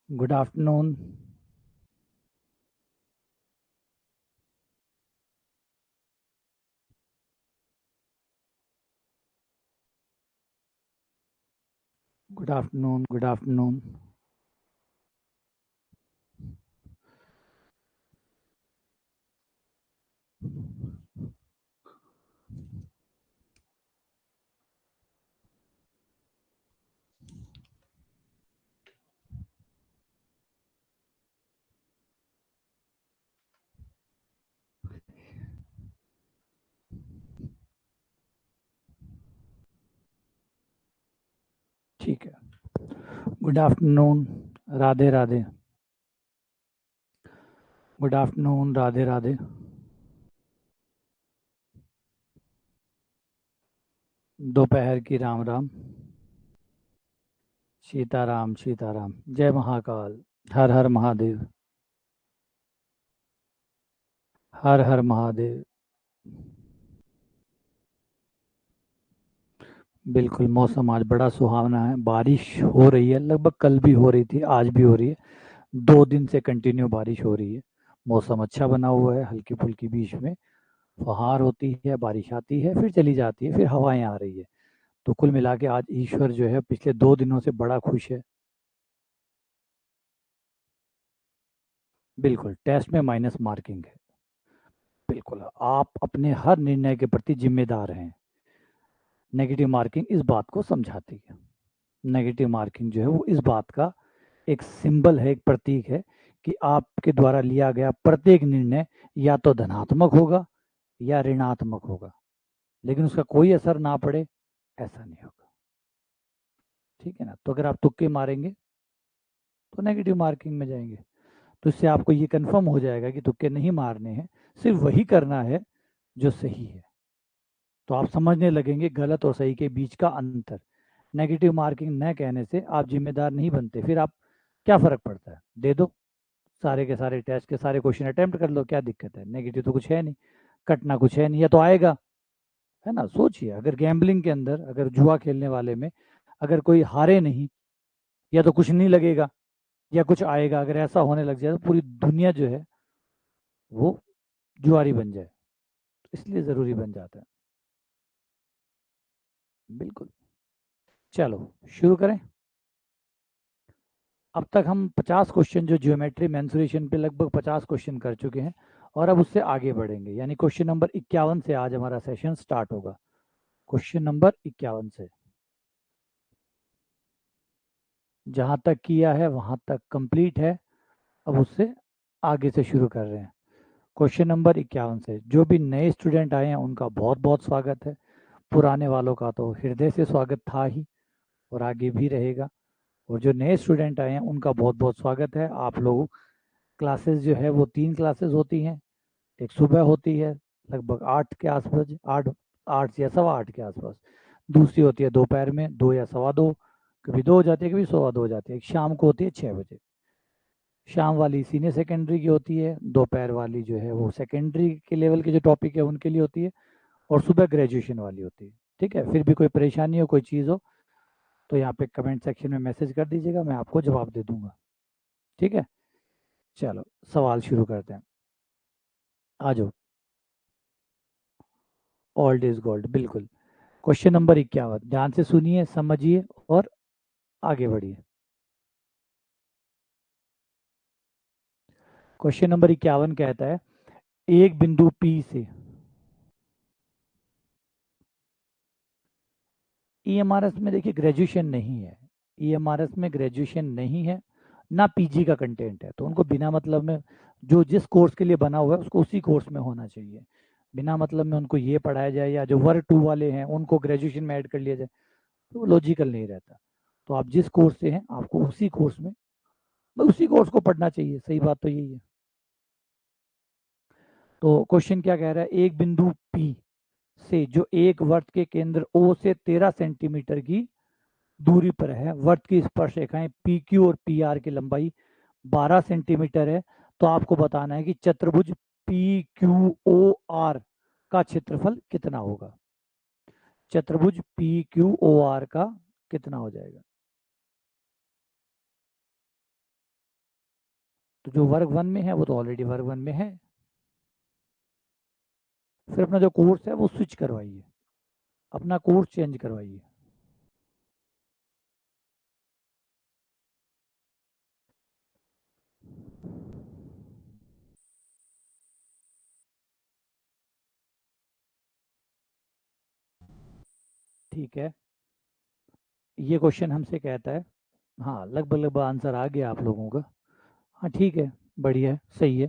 Good afternoon. Good afternoon. Good afternoon. ठीक है। Good afternoon. Radhe Radhe. Good afternoon. Radhe Radhe. दोपहर की राम राम। सीताराम सीताराम। जय महाकाल। हर हर महादेव। हर हर महादेव। बिल्कुल मौसम आज बड़ा सुहावना है। बारिश हो रही है, लगभग कल भी हो रही थी, आज भी हो रही है। 2 दिन से कंटिन्यू बारिश हो रही है। मौसम अच्छा बना हुआ है, हल्की फुल्की बीच में फुहार होती है, बारिश आती है, फिर चली जाती है, फिर हवाएं आ रही है। तो कुल मिला के आज ईश्वर जो है पिछले 2 दिनों से बड़ा खुश है। बिल्कुल टेस्ट में माइनस मार्किंग है। बिल्कुल आप अपने हर निर्णय के प्रति जिम्मेदार हैं। नेगेटिव मार्किंग इस बात को समझाती है। नेगेटिव मार्किंग जो है वो इस बात का एक सिंबल है, एक प्रतीक है कि आपके द्वारा लिया गया प्रत्येक निर्णय या तो धनात्मक होगा या ऋणात्मक होगा, लेकिन उसका कोई असर ना पड़े, ऐसा नहीं होगा। ठीक है ना। तो अगर आप तुक्के मारेंगे तो नेगेटिव मार्किंग में जाएंगे। तो इससे आपको ये कंफर्म हो जाएगा कि तुक्के नहीं मारने हैं, सिर्फ वही करना है जो सही है। तो आप समझने लगेंगे गलत और सही के बीच का अंतर। नेगेटिव मार्किंग न कहने से आप जिम्मेदार नहीं बनते। फिर आप क्या फ़र्क पड़ता है, दे दो सारे के सारे टेस्ट के सारे क्वेश्चन अटेम्प्ट कर लो, क्या दिक्कत है। नेगेटिव तो कुछ है नहीं, कटना कुछ है नहीं, या तो आएगा। है ना। सोचिए, अगर गैम्बलिंग के अंदर, अगर जुआ खेलने वाले में अगर कोई हारे नहीं, या तो कुछ नहीं लगेगा या कुछ आएगा। अगर ऐसा होने लग जाए तो पूरी दुनिया जो है वो जुआरी बन जाए। इसलिए ज़रूरी बन जाता है। बिल्कुल। चलो शुरू करें। अब तक हम 50 क्वेश्चन जो ज्योमेट्री मेंसुरेशन पे लगभग 50 क्वेश्चन कर चुके हैं, और अब उससे आगे बढ़ेंगे, यानी क्वेश्चन नंबर 51 से आज हमारा सेशन स्टार्ट होगा। क्वेश्चन नंबर 51 से जहाँ तक किया है वहाँ तक कंप्लीट है। अब उससे आगे से शुरू कर रहे हैं। क्वेश्चन नंबर 51 से जो भी नए स्टूडेंट आए हैं उनका बहुत बहुत स्वागत है। पुराने वालों का तो हृदय से स्वागत था ही और आगे भी रहेगा। और जो नए स्टूडेंट आए हैं उनका बहुत बहुत स्वागत है। आप लोग क्लासेस जो है वो 3 क्लासेस होती हैं। एक सुबह होती है लगभग 8 के आसपास, 8 8 या 8:15 के आसपास। दूसरी होती है दोपहर में 2 या 2:15, कभी 2 हो जाती है, कभी 2:15 हो जाती है। एक शाम को होती है 6 बजे। शाम वाली सीनियर सेकेंडरी की होती है, दोपहर वाली जो है वो सेकेंडरी के लेवल के जो टॉपिक है उनके लिए होती है, और सुबह ग्रेजुएशन वाली होती है। ठीक है। फिर भी कोई परेशानी हो, कोई चीज़ हो, तो यहाँ पे कमेंट सेक्शन में मैसेज कर दीजिएगा, मैं आपको जवाब दे दूंगा। ठीक है। चलो सवाल शुरू करते हैं। आ जाओ। ओल्ड इज गोल्ड, बिल्कुल। क्वेश्चन नंबर 51 ध्यान से सुनिए, समझिए और आगे बढ़िए। क्वेश्चन नंबर 51 कहता है, एक बिंदु P से EMRS में, देखिए ग्रेजुएशन नहीं है, EMRS में ग्रेजुएशन नहीं है, ना PG का कंटेंट है। तो उनको बिना मतलब में, जो जिस कोर्स के लिए बना हुआ है उसको उसी कोर्स में होना चाहिए। बिना मतलब में उनको ये पढ़ाया जाए, या जो वर्ग 2 वाले हैं उनको ग्रेजुएशन में ऐड कर लिया जाए, तो वो लॉजिकल नहीं रहता। तो आप जिस कोर्स से हैं आपको उसी कोर्स में, उसी कोर्स को पढ़ना चाहिए। सही बात तो यही है। तो क्वेश्चन क्या कह रहा है, एक बिंदु P से जो एक वृत्त के केंद्र O से 13 सेंटीमीटर की दूरी पर है, वृत्त की स्पर्श रेखाएं PQ और PR की लंबाई 12 सेंटीमीटर है। तो आपको बताना है कि चतुर्भुज PQOR का क्षेत्रफल कितना होगा। चतुर्भुज PQOR का कितना हो जाएगा। तो जो वर्ग 1 में है वो तो ऑलरेडी वर्ग 1 में है। फिर अपना जो कोर्स है वो स्विच करवाइए, अपना कोर्स चेंज करवाइए। ठीक है, ये क्वेश्चन हमसे कहता है, हाँ लगभग लगभग आंसर आ गया आप लोगों का। हाँ ठीक है, बढ़िया है, सही है।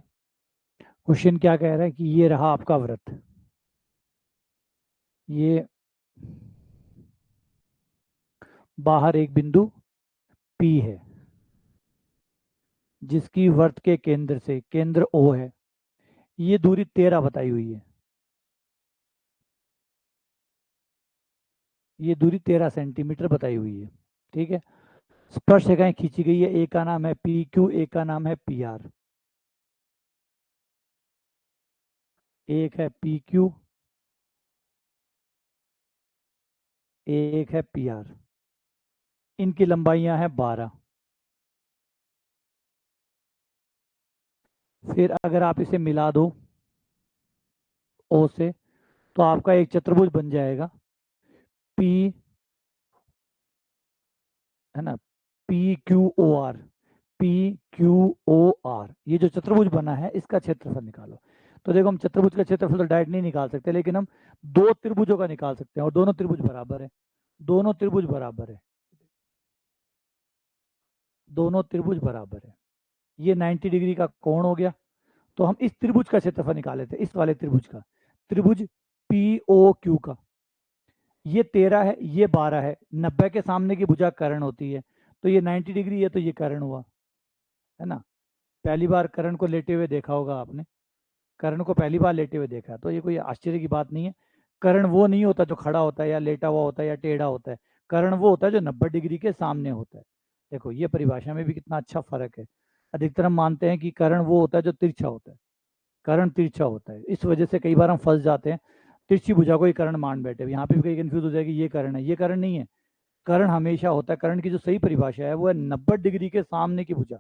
क्वेश्चन क्या कह रहा है कि ये रहा आपका वृत्त, ये बाहर एक बिंदु P है जिसकी वृत्त के केंद्र से, केंद्र O है, ये दूरी 13 बताई हुई है, ये दूरी 13 सेंटीमीटर बताई हुई है। ठीक है, स्पर्शरेखाएं खींची गई है, एक का नाम है PQ, एक का नाम है PR। एक है PQ, एक है PR। इनकी लंबाइयां हैं 12। फिर अगर आप इसे मिला दो O से, तो आपका एक चतुर्भुज बन जाएगा P, है ना, PQOR, PQOR। ये जो चतुर्भुज बना है इसका क्षेत्रफल निकालो। तो देखो, हम चतुर्भुज का क्षेत्रफल तो डायरेक्ट नहीं निकाल सकते, लेकिन हम दो त्रिभुजों का निकाल सकते हैं, और दोनों त्रिभुज बराबर है, दोनों त्रिभुज बराबर है, दोनों त्रिभुज बराबर है। ये 90 डिग्री का कोण हो गया। तो हम इस त्रिभुज का क्षेत्रफल निकाले थे, इस वाले त्रिभुज का, त्रिभुज POQ का। ये 13 है, ये 12 है, 90 के सामने की भुजा कर्ण होती है, तो ये 90 डिग्री है, तो ये कर्ण हुआ, है ना। पहली बार कर्ण को लेटे हुए देखा होगा आपने, कर्ण को पहली बार लेटे हुए देखा, तो ये कोई आश्चर्य की बात नहीं है। कर्ण वो नहीं होता जो खड़ा होता है या लेटा हुआ होता है या टेढ़ा होता है, कर्ण वो होता है जो 90 डिग्री के सामने होता है। देखो, ये परिभाषा में भी कितना अच्छा फर्क है। अधिकतर हम मानते हैं कि कर्ण वो होता है जो तिरछा होता है, कर्ण तिरछा होता है, इस वजह से कई बार हम फंस जाते हैं, तिरछी भुजा को ही कर्ण मान बैठे। यहाँ पे भी कहीं कंफ्यूज हो जाएगी, ये कर्ण है, ये कर्ण नहीं है। कर्ण हमेशा होता है, कर्ण की जो सही परिभाषा है वो है 90 डिग्री के सामने की भुजा।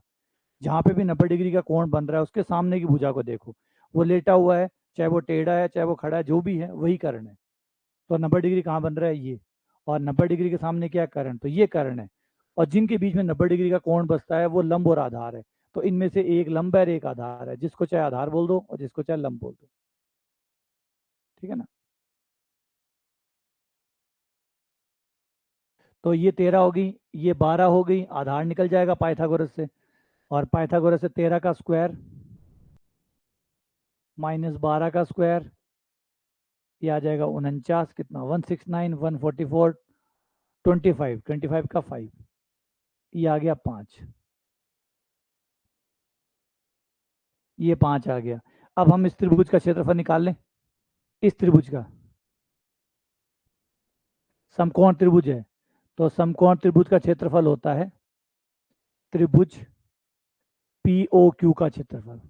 जहाँ पे भी 90 डिग्री का कोण बन रहा है उसके सामने की भुजा को देखो, वो लेटा हुआ है, चाहे वो टेढ़ा है, चाहे वो खड़ा है, जो भी है वही कर्ण है। तो 90 डिग्री कहाँ बन रहा है, ये, और 90 डिग्री के सामने क्या है, कर्ण, तो ये कर्ण है। और जिनके बीच में 90 डिग्री का कोण बसता है वो लंब और आधार है। तो इनमें से एक लंब है और एक आधार है, जिसको चाहे आधार बोल दो और जिसको चाहे लंब बोल दो। ठीक है ना। तो ये 13 हो गई, ये 12 हो गई, आधार निकल जाएगा पाइथागोरस से, और पाइथागोरस से 13 का स्क्वायर माइनस 12 का स्क्वायर, ये आ जाएगा 49, कितना, 169, 144, 25, 25 का 5, ये आ गया 5, ये 5 आ गया। अब हम इस त्रिभुज का क्षेत्रफल निकाल लें, इस त्रिभुज का, समकोण त्रिभुज है, तो समकोण त्रिभुज का क्षेत्रफल होता है त्रिभुज POQ का क्षेत्रफल,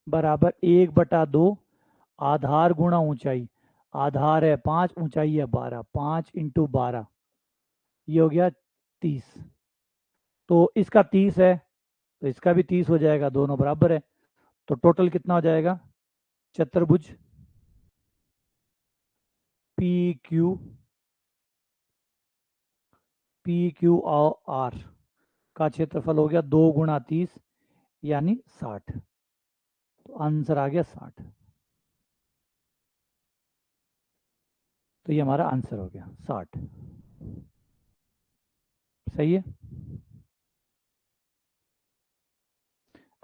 बराबर 1/2 आधार गुणा ऊंचाई। आधार है 5, ऊंचाई है 12, 5 इंटू 12, ये हो गया 30। तो इसका 30 है, तो इसका भी 30 हो जाएगा, दोनों बराबर है। तो टोटल कितना हो जाएगा, चतुर्भुज PQR का क्षेत्रफल हो गया 2 गुणा 30, यानी 60। तो आंसर आ गया 60। तो ये हमारा आंसर हो गया 60। सही है।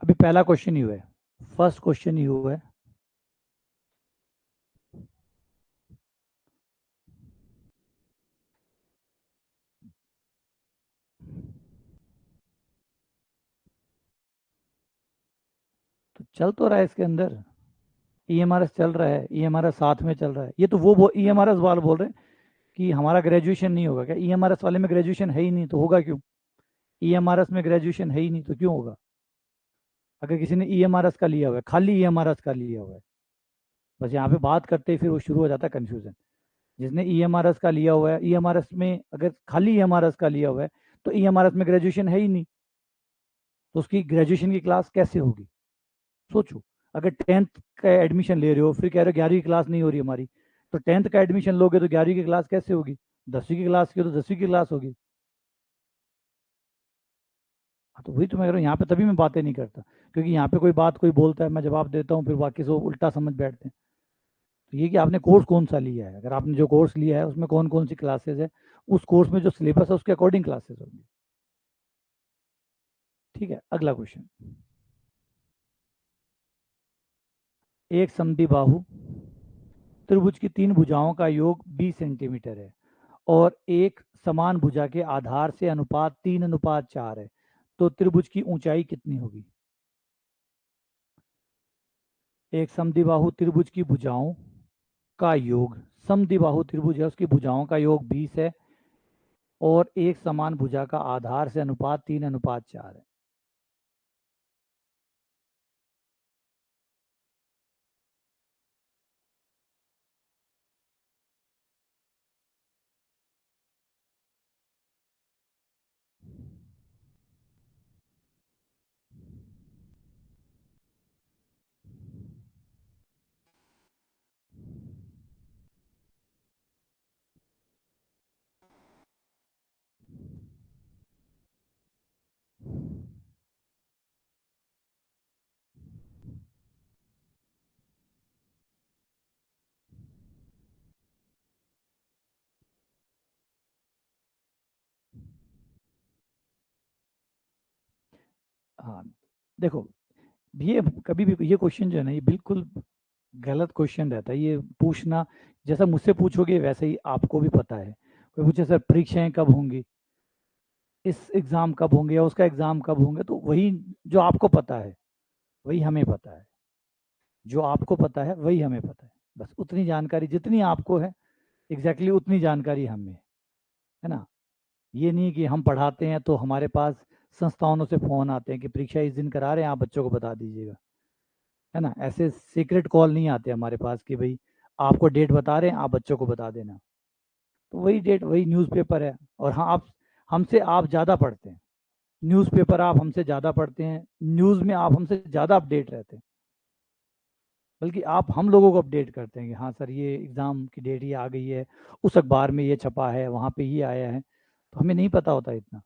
अभी पहला क्वेश्चन ही हुआ है, फर्स्ट क्वेश्चन ही हुआ है। तो चल तो रहा है इसके अंदर, EMRS चल रहा है, EMRS साथ में चल रहा है। ये तो वो EMRS वाले बोल रहे हैं कि हमारा ग्रेजुएशन नहीं होगा क्या, EMRS वाले में ग्रेजुएशन है ही नहीं तो होगा क्यों, EMRS में ग्रेजुएशन है ही नहीं तो क्यों होगा। अगर किसी ने EMRS का लिया हुआ है, खाली EMRS का लिया हुआ है, बस यहाँ पे बात करते ही फिर वो शुरू हो जाता है कन्फ्यूजन। जिसने EMRS का लिया हुआ है, EMRS में अगर खाली EMRS का लिया हुआ है, तो EMRS में ग्रेजुएशन है ही नहीं, तो उसकी ग्रेजुएशन की क्लास कैसे होगी? सोचो, अगर 10th का एडमिशन ले रहे हो फिर कह रहे हो 11वीं क्लास नहीं हो रही हमारी, तो 10th का एडमिशन लोगे तो 11वीं की क्लास कैसे होगी? 10वीं की क्लास की हो तो 10वीं की क्लास होगी। हाँ, तो वही तो मैं कह रहा हूँ, यहाँ पे तभी मैं बातें नहीं करता, क्योंकि यहाँ पे कोई बात कोई बोलता है, मैं जवाब देता हूँ, फिर बाकी सब उल्टा समझ बैठते हैं। तो ये कि आपने कोर्स कौन सा लिया है, अगर आपने जो कोर्स लिया है उसमें कौन कौन सी क्लासेस है, उस कोर्स में जो सिलेबस है उसके अकॉर्डिंग क्लासेस होंगी। ठीक है, अगला क्वेश्चन। एक समद्विबाहु त्रिभुज की 3 भुजाओं का योग 20 सेंटीमीटर है और एक समान भुजा के आधार से अनुपात 3:4 है, तो त्रिभुज की ऊंचाई कितनी होगी? एक समद्विबाहु त्रिभुज की भुजाओं का योग, समद्विबाहु त्रिभुज है उसकी भुजाओं का योग 20 है और एक समान भुजा का आधार से अनुपात 3:4 है। हाँ, देखो, ये कभी भी ये क्वेश्चन जो है ना, ये बिल्कुल गलत क्वेश्चन रहता है ये पूछना। जैसा मुझसे पूछोगे वैसे ही आपको भी पता है। कोई पूछे सर परीक्षाएं कब होंगी, इस एग्ज़ाम कब होंगे या उसका एग्ज़ाम कब होंगे, तो वही जो आपको पता है वही हमें पता है, जो आपको पता है वही हमें पता है। बस उतनी जानकारी जितनी आपको है एग्जैक्टली उतनी जानकारी हमें है ना। ये नहीं कि हम पढ़ाते हैं तो हमारे पास संस्थानों से फ़ोन आते हैं कि परीक्षा इस दिन करा रहे हैं, आप बच्चों को बता दीजिएगा, है ना। ऐसे सीक्रेट कॉल नहीं आते हमारे पास कि भाई आपको डेट बता रहे हैं, आप बच्चों को बता देना। तो वही डेट वही न्यूज़पेपर है। और हाँ, आप हमसे आप ज़्यादा पढ़ते हैं, न्यूज़पेपर आप हमसे ज़्यादा पढ़ते हैं, न्यूज़ में आप हमसे ज़्यादा अपडेट रहते हैं, बल्कि आप हम लोगों को अपडेट करते हैं कि हाँ सर ये एग्ज़ाम की डेट ये आ गई है, उस अखबार में ये छपा है, वहाँ पे ये आया है, तो हमें नहीं पता होता इतना।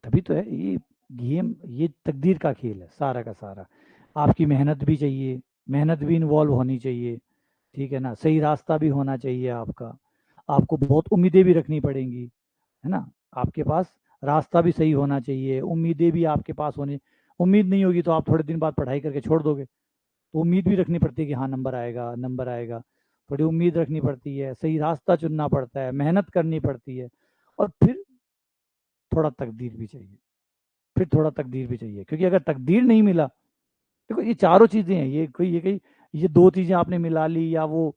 तभी तो है ये गेम, ये तकदीर का खेल है सारा का सारा। आपकी मेहनत भी चाहिए, मेहनत भी इन्वॉल्व होनी चाहिए, ठीक है ना, सही रास्ता भी होना चाहिए आपका, आपको बहुत उम्मीदें भी रखनी पड़ेंगी, है ना। आपके पास रास्ता भी सही होना चाहिए, उम्मीदें भी आपके पास होनी। उम्मीद नहीं होगी तो आप थोड़े दिन बाद पढ़ाई करके छोड़ दोगे। तो उम्मीद भी रखनी पड़ती है कि हाँ नंबर आएगा, नंबर आएगा। थोड़ी उम्मीद रखनी पड़ती है, सही रास्ता चुनना पड़ता है, मेहनत करनी पड़ती है, और फिर थोड़ा तकदीर भी चाहिए, फिर थोड़ा तकदीर भी चाहिए, क्योंकि अगर तकदीर नहीं मिला, देखो ये चारों चीज़ें हैं, ये दो चीज़ें आपने मिला ली या वो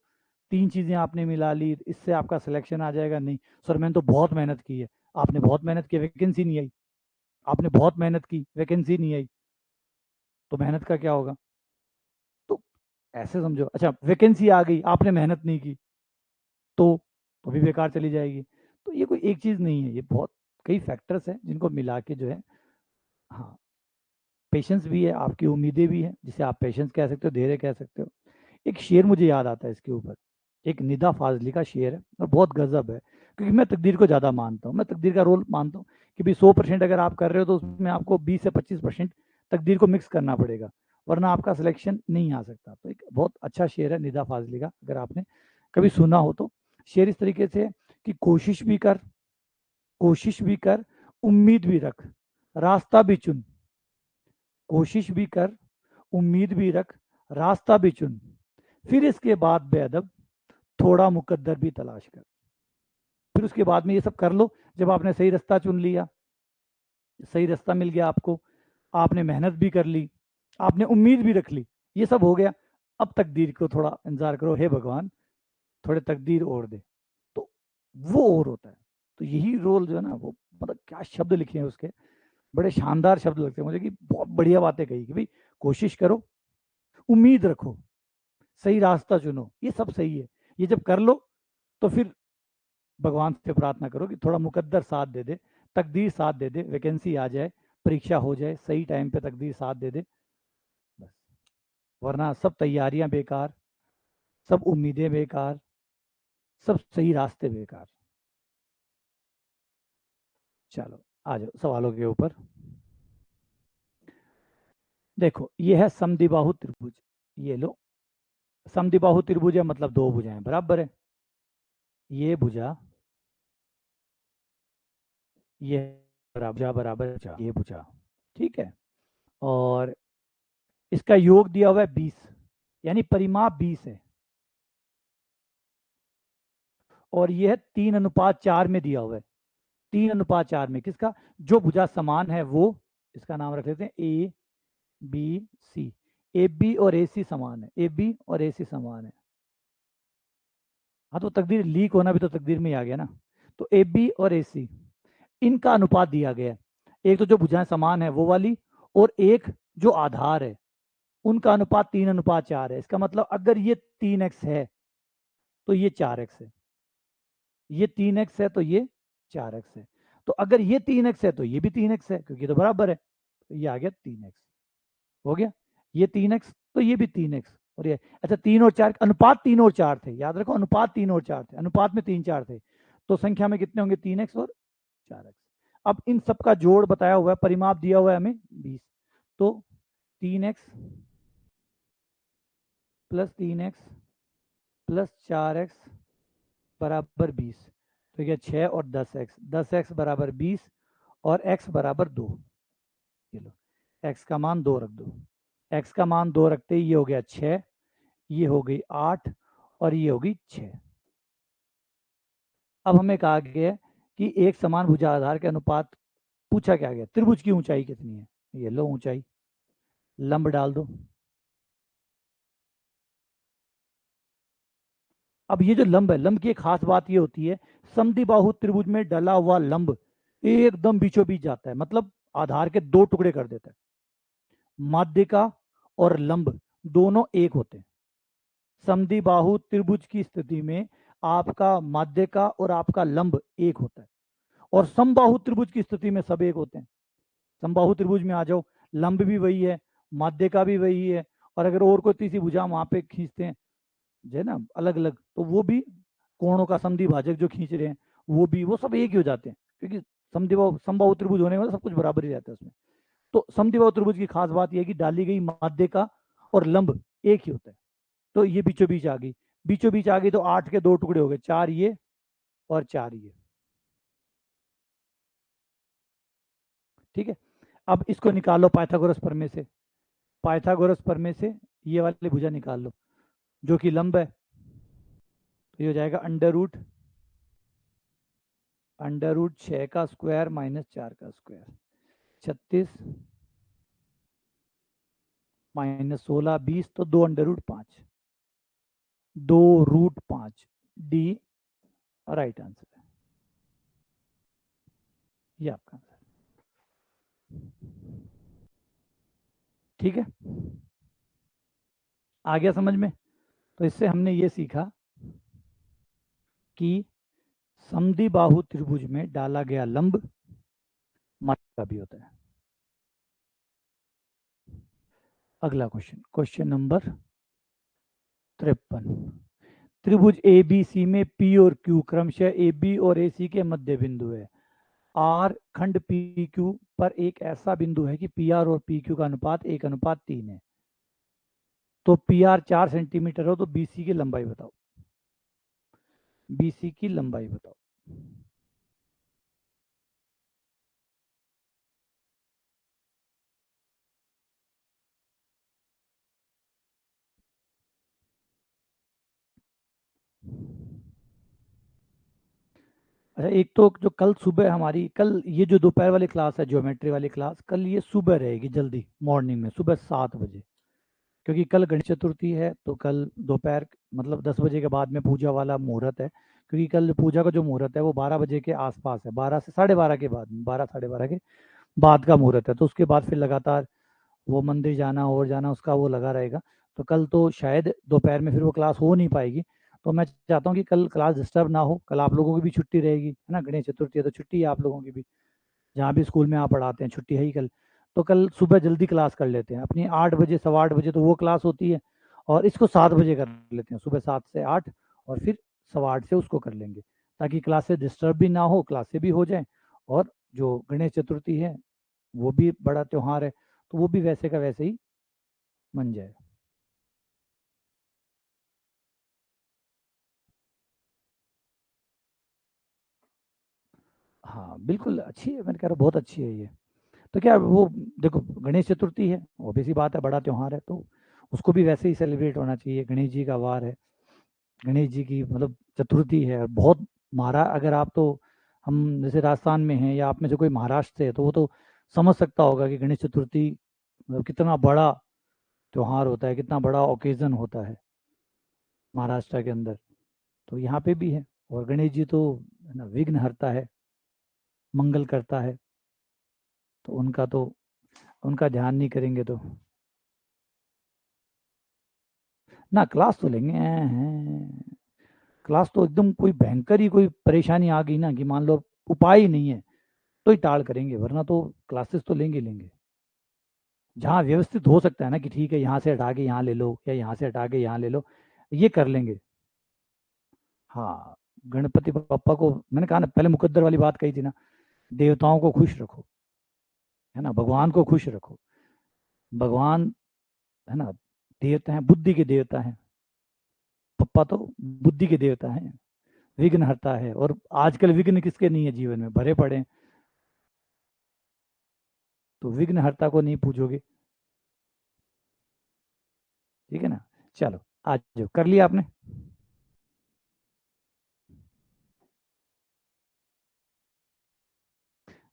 तीन चीज़ें आपने मिला ली इससे आपका सिलेक्शन आ जाएगा, नहीं। सर मैंने तो बहुत मेहनत की है, आपने बहुत मेहनत की, वैकेंसी नहीं आई। आपने बहुत मेहनत की, वैकेंसी नहीं आई, तो मेहनत का क्या होगा? तो ऐसे समझो, अच्छा वैकेंसी आ गई, आपने मेहनत नहीं की, तो भी बेकार चली जाएगी। तो ये कोई एक चीज़ नहीं है, ये बहुत कई फैक्टर्स हैं जिनको मिला के जो है। हाँ, पेशेंस भी है, आपकी उम्मीदें भी हैं, जिसे आप पेशेंस कह सकते हो, धैर्य कह सकते हो। एक शेर मुझे याद आता है इसके ऊपर, एक निदा फाजली का शेर है और बहुत गजब है, क्योंकि मैं तकदीर को ज़्यादा मानता हूँ, मैं तकदीर का रोल मानता हूँ कि भाई 100% अगर आप कर रहे हो तो उसमें आपको 20 से 25% तकदीर को मिक्स करना पड़ेगा, वरना आपका सिलेक्शन नहीं आ सकता। तो एक बहुत अच्छा शेर है निदा फाजली का, अगर आपने कभी सुना हो तो। शेर इस तरीके से है कि कोशिश भी कर, कोशिश भी कर, उम्मीद भी रख, रास्ता भी चुन। कोशिश भी कर, उम्मीद भी रख, रास्ता भी चुन, फिर इसके बाद बेअदब थोड़ा मुकद्दर भी तलाश कर। फिर उसके बाद में ये सब कर लो, जब आपने सही रास्ता चुन लिया, सही रास्ता मिल गया आपको, आपने मेहनत भी कर ली, आपने उम्मीद भी रख ली, ये सब हो गया। अब तकदीर को थोड़ा इंतजार करो, हे भगवान थोड़े तकदीर और दे, तो वो और होता है। तो यही रोल जो है ना, वो मतलब क्या शब्द लिखे हैं उसके, बड़े शानदार शब्द लगते हैं मुझे कि बहुत बढ़िया बातें कही कि भाई कोशिश करो, उम्मीद रखो, सही रास्ता चुनो, ये सब सही है। ये जब कर लो तो फिर भगवान से प्रार्थना करो कि थोड़ा मुकद्दर साथ दे दे, तकदीर साथ दे दे, वैकेंसी आ जाए, परीक्षा हो जाए, सही टाइम पे तकदीर साथ दे दे बस। वरना सब तैयारियां बेकार, सब उम्मीदें बेकार, सब सही रास्ते बेकार। चलो आ जाओ सवालों के ऊपर। देखो ये है समद्विबाहु त्रिभुज, ये लो। समद्विबाहु त्रिभुज है मतलब दो भुजाएं बराबर है, ये भुजा, ये बराबर बराबर भुजा, ये भुजा, ठीक है। और इसका योग दिया हुआ है 20, यानी परिमाप 20 है। और ये है 3:4 में दिया हुआ है, 3:4 में किसका, जो भुजा समान है वो, इसका नाम रख लेते हैं A B C. A B और ए सी समान है, ए बी और ए सी समान है। हाँ तो तकदीर लीक होना भी तो तकदीर में ही आ गया ना। तो ए बी और ए सी इनका अनुपात दिया गया है, एक तो जो भुजाएं समान है वो वाली, और एक जो आधार है, उनका अनुपात 3:4 है। इसका मतलब अगर ये 3x है तो ये 4x है, ये 3x है तो ये 4x है, तो अगर ये 3x है तो ये भी 3x है, क्योंकि तो बराबर है, तो ये आ गया 3x, हो गया। ये 3x तो ये भी 3x, और ये अच्छा 3 और 4, अनुपात 3 और 4 थे, याद रखो अनुपात 3 और 4 थे, अनुपात में 3 4 थे, तो संख्या में कितने होंगे 3x और 4x। अब इन सब का जोड़ बताया हुआ है, परिमाप दिया हुआ है हमें 20, तो 3x plus 3x plus 4x बराबर 20, तो ये 6 और 10x, 10x बराबर 20 और x बराबर 2। ये लो x का मान 2 रख दो, x का मान 2 रखते ही ये हो गया 6, ये हो गई 8 और ये हो गई 6। अब हमें कहा गया है कि एक समान भुजा आधार के अनुपात, पूछा क्या गया त्रिभुज की ऊंचाई कितनी है, ये लो ऊंचाई, लंब डाल दो। अब ये जो लंब है, लंब की एक खास बात ये होती है, समद्विबाहु त्रिभुज में डला हुआ लंब एकदम बीचों बीच जाता है, मतलब आधार के दो टुकड़े कर देता है। माध्यिका और लंब दोनों एक होते हैं। समद्विबाहु त्रिभुज की स्थिति में आपका माध्यिका और आपका लंब एक होता है, और समबाहु त्रिभुज की स्थिति में सब एक होते हैं। समबाहु त्रिभुज में आ जाओ, लंब भी वही है, माध्यिका भी वही है, और अगर और कोई तीसरी भुजा वहां पे खींचते हैं जो है ना अलग अलग, तो वो भी कोणों का समद्विभाजक जो खींच रहे हैं वो भी, वो सब एक ही हो जाते हैं, क्योंकि समद्विबाहु समबाहु त्रिभुज होने वाला सब कुछ बराबर ही रहता है उसमें। तो समद्विबाहु त्रिभुज की खास बात यह है कि डाली गई माध्यिका और लंब एक ही होता है। तो ये बीचों बीच आ गई, बीचों बीच आ गई तो 8 के 2 टुकड़े हो गए, 4 ये और 4 ये, ठीक है। अब इसको निकाल लो पाइथागोरस प्रमेय से, पाइथागोरस प्रमेय से ये वाली भुजा निकाल लो जो कि लंब है, तो ये हो जाएगा अंडर रूट 6 का स्क्वायर माइनस 4 का स्क्वायर, 36 माइनस 16 20, तो 2√5, 2√5 डी राइट आंसर है, ये आपका आंसर, ठीक है। आ गया समझ में। तो इससे हमने ये सीखा कि समद्विबाहु त्रिभुज में डाला गया लंब माध्यिका भी होता है। अगला क्वेश्चन, क्वेश्चन नंबर 53। त्रिभुज ए बी सी में पी और क्यू क्रमशः ए बी और ए सी के मध्य बिंदु है। आर खंड पी क्यू पर एक ऐसा बिंदु है कि पी आर और पी क्यू का अनुपात 1:3 है। तो पी आर 4 सेंटीमीटर हो तो बी सी की लंबाई बताओ, बी सी की लंबाई बताओ। अच्छा एक तो जो कल सुबह हमारी, कल ये जो दोपहर वाली क्लास है ज्योमेट्री वाली क्लास, कल ये सुबह रहेगी जल्दी मॉर्निंग में, सुबह 7 बजे, क्योंकि कल गणेश चतुर्थी है, तो कल दोपहर मतलब 10 बजे के बाद में पूजा वाला मुहूर्त है, क्योंकि कल पूजा का जो मुहूर्त है वो 12 बजे के आसपास है, 12 से 12:30 के बाद में, 12 साढ़े 12 के, बाद का मुहूर्त है, तो उसके बाद फिर लगातार वो मंदिर जाना और जाना उसका वो लगा रहेगा। तो कल तो शायद दोपहर में फिर वो क्लास हो नहीं पाएगी। तो मैं चाहता हूँ कि कल क्लास डिस्टर्ब ना हो, कल आप लोगों की भी छुट्टी रहेगी, है ना, गणेश चतुर्थी है तो छुट्टी है आप लोगों की भी, जहाँ भी स्कूल में आप पढ़ाते हैं छुट्टी है ही कल। तो कल सुबह जल्दी क्लास कर लेते हैं अपनी, 8 बजे 8:15 बजे तो वो क्लास होती है, और इसको 7 बजे कर लेते हैं, सुबह 7 से 8, और फिर 8:15 से उसको कर लेंगे, ताकि क्लासेस डिस्टर्ब भी ना हो, क्लासेस भी हो जाएं, और जो गणेश चतुर्थी है वो भी बड़ा त्यौहार है, तो वो भी वैसे का वैसे ही बन जाए। हाँ बिल्कुल अच्छी है, मैंने कह रहा बहुत अच्छी है ये। तो क्या वो, देखो गणेश चतुर्थी है, ऑब्वियस सी बात है, बड़ा त्यौहार है, तो उसको भी वैसे ही सेलिब्रेट होना चाहिए, गणेश जी का वार है, गणेश जी की मतलब चतुर्थी है बहुत। अगर आप तो, हम जैसे राजस्थान में हैं या आप में से कोई महाराष्ट्र से है, तो वो तो समझ सकता होगा कि गणेश चतुर्थी मतलब कितना बड़ा त्योहार होता है, कितना बड़ा ओकेजन होता है महाराष्ट्र के अंदर। तो यहाँ पे भी है, और गणेश जी तो है ना विघ्न हरता है, मंगल करता है, तो उनका ध्यान नहीं करेंगे तो। ना क्लास तो लेंगे हैं, क्लास तो एकदम कोई भयंकर ही कोई परेशानी आ गई ना, कि मान लो उपाय ही नहीं है, तो ही टाल करेंगे, वरना तो क्लासेस तो लेंगे लेंगे। जहाँ व्यवस्थित हो सकता है ना, कि ठीक है यहाँ से हटा के यहाँ ले लो, या यहाँ से हटा के यहाँ ले लो, ये कर लेंगे। हाँ, गणपति बप्पा को मैंने कहा ना, पहले मुकद्दर वाली बात कही थी ना, देवताओं को खुश रखो, है ना, भगवान को खुश रखो। भगवान, है ना, देवता हैं, बुद्धि के देवता हैं, पप्पा तो बुद्धि के देवता हैं, विघ्न हरता है, और आजकल विघ्न किसके नहीं है जीवन में, भरे पड़े हैं। तो विघ्न हरता को नहीं पूछोगे, ठीक है ना। चलो, आज जो कर लिया आपने।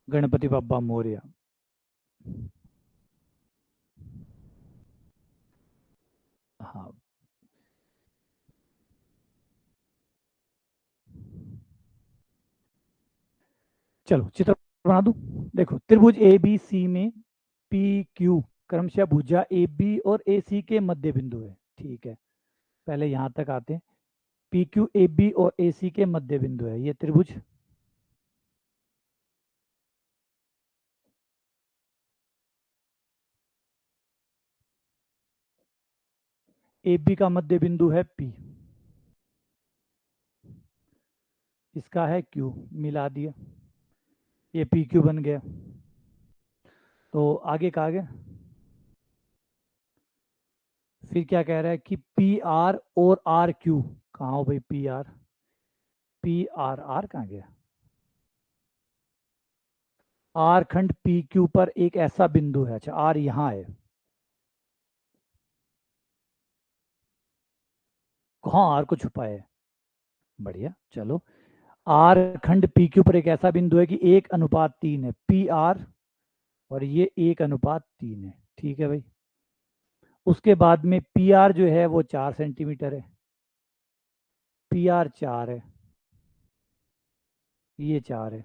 गणपति बप्पा मोरया। हाँ, चलो चित्र बना दूं। देखो त्रिभुज ए बी सी में पी क्यू क्रमशः भुजा ए बी और ए सी के मध्य बिंदु है, ठीक है। पहले यहाँ तक आते हैं, पी क्यू ए बी और ए सी के मध्य बिंदु है ये त्रिभुज। ए बी का मध्य बिंदु है पी, इसका है क्यू, मिला दिया, ये पी क्यू बन गया। तो आगे का आगे, फिर क्या कह रहा है कि पी आर और आर क्यू, कहाँ हो भाई P R, P R, R कहाँ गया, आर खंड पी क्यू पर एक ऐसा बिंदु है, अच्छा आर यहाँ है, कहाँ आर को छुपा है, बढ़िया चलो। आर खंड पी क्यू पर एक ऐसा बिंदु है कि 1:3 है पी आर, और ये 1:3 है, ठीक है भाई। उसके बाद में पी आर जो है वो 4 सेंटीमीटर है, पी आर 4 है, ये 4 है,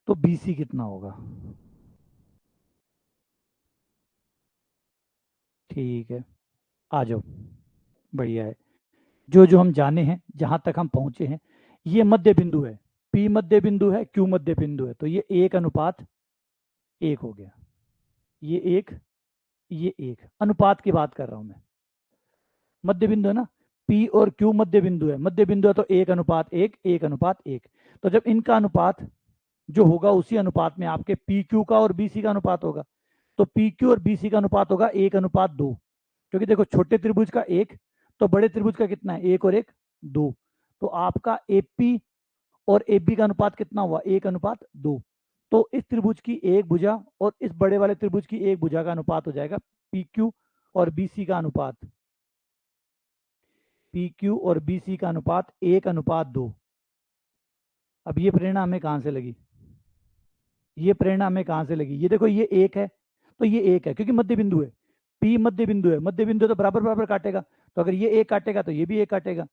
तो बी सी कितना होगा, ठीक है, आ जाओ, बढ़िया है। जो जो हम जाने हैं, जहां तक हम पहुंचे हैं, ये मध्य बिंदु है, पी मध्य बिंदु है, क्यू मध्य बिंदु है, तो ये 1:1 हो गया, ये एक, ये एक, अनुपात की बात कर रहा हूं मैं, मध्य बिंदु है ना, पी और क्यू मध्य बिंदु है, मध्य बिंदु है तो 1:1, 1:1। तो जब इनका अनुपात जो होगा, उसी अनुपात में आपके पी क्यू का और बी सी का अनुपात होगा, तो पी क्यू और बी सी का अनुपात होगा 1:2, क्योंकि देखो छोटे त्रिभुज का एक, तो बड़े त्रिभुज का कितना है, एक और एक, दो। तो आपका एपी और ए बी का अनुपात कितना हुआ, 1:2। तो इस त्रिभुज की एक भुजा और इस बड़े वाले त्रिभुज की एक भुजा का अनुपात हो जाएगा पी क्यू और बी सी का अनुपात, पी क्यू और बी सी का अनुपात 1:2। अब ये प्रेरणा हमें कहाँ से लगी, ये प्रेरणा हमें कहाँ से लगी, ये देखो ये एक है, तो ये एक है क्योंकि मध्य बिंदु है, पी मध्य बिंदु है, मध्य बिंदु तो बराबर बराबर काटेगा, तो अगर ये एक काटेगा तो ये भी एक काटेगा,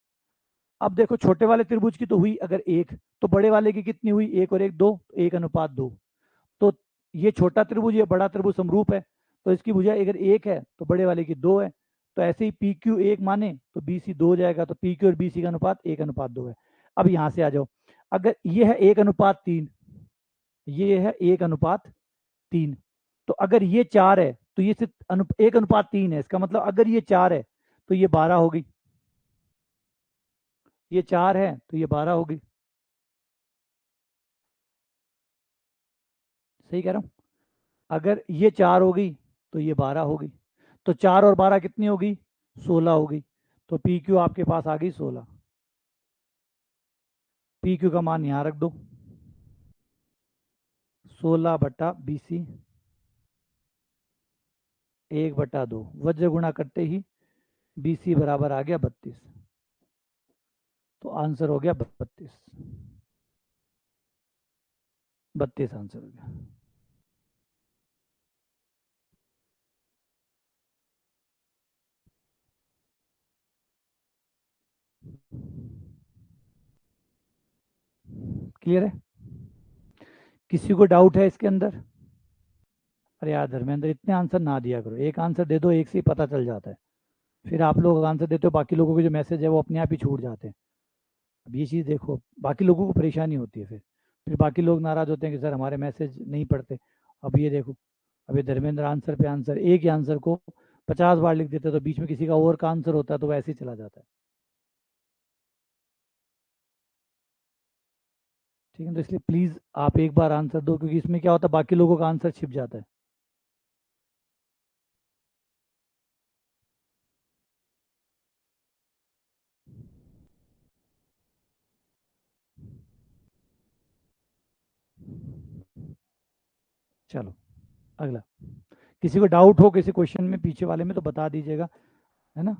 अब देखो छोटे वाले त्रिभुज की तो हुई अगर एक, तो बड़े वाले की कितनी हुई, एक और एक दो, 1:2। तो ये छोटा त्रिभुज ये बड़ा त्रिभुज समरूप है, तो इसकी भुजा अगर एक है तो बड़े वाले की दो है। तो ऐसे ही पी क्यू एक माने तो बी सी दो हो जाएगा, तो पी क्यू और बी सी का अनुपात 1:2 है। अब यहां से आ जाओ, अगर ये है 1:3, ये है 1:3, तो अगर ये 4 है तो ये सिर्फ 1:3 है, इसका मतलब अगर ये 4 है तो ये 12 होगी, ये 4 है तो ये 12 होगी। सही कह रहा हूं? अगर ये 4 होगी तो ये 12 होगी, तो 4 और 12 कितनी होगी, 16 होगी। तो पी क्यू आपके पास आ गई 16। पी क्यू का मान यहां रख दो, 16/BC 1/2, वज्र गुणा करते ही BC बराबर आ गया 32। तो आंसर हो गया 32। 32 आंसर हो गया। क्लियर है? किसी को डाउट है इसके अंदर? अरे यार धर्मेंद्र, इतने आंसर ना दिया करो, एक आंसर दे दो, एक से ही पता चल जाता है। फिर आप लोग आंसर देते हो, बाकी लोगों के जो मैसेज है वो अपने आप ही छूट जाते हैं। अब ये चीज़ देखो, बाकी लोगों को परेशानी होती है, फिर बाकी लोग नाराज होते हैं कि सर हमारे मैसेज नहीं पढ़ते। अब ये देखो, अब ये धर्मेंद्र आंसर पे आंसर, एक ही आंसर को 50 बार लिख देते, तो बीच में किसी का और का आंसर होता है तो वैसे ही चला जाता है। ठीक है, तो इसलिए प्लीज़ आप एक बार आंसर दो, क्योंकि इसमें क्या होता है बाकी लोगों का आंसर छिप जाता है। चलो अगला, किसी को डाउट हो किसी क्वेश्चन में पीछे वाले में तो बता दीजिएगा, है ना?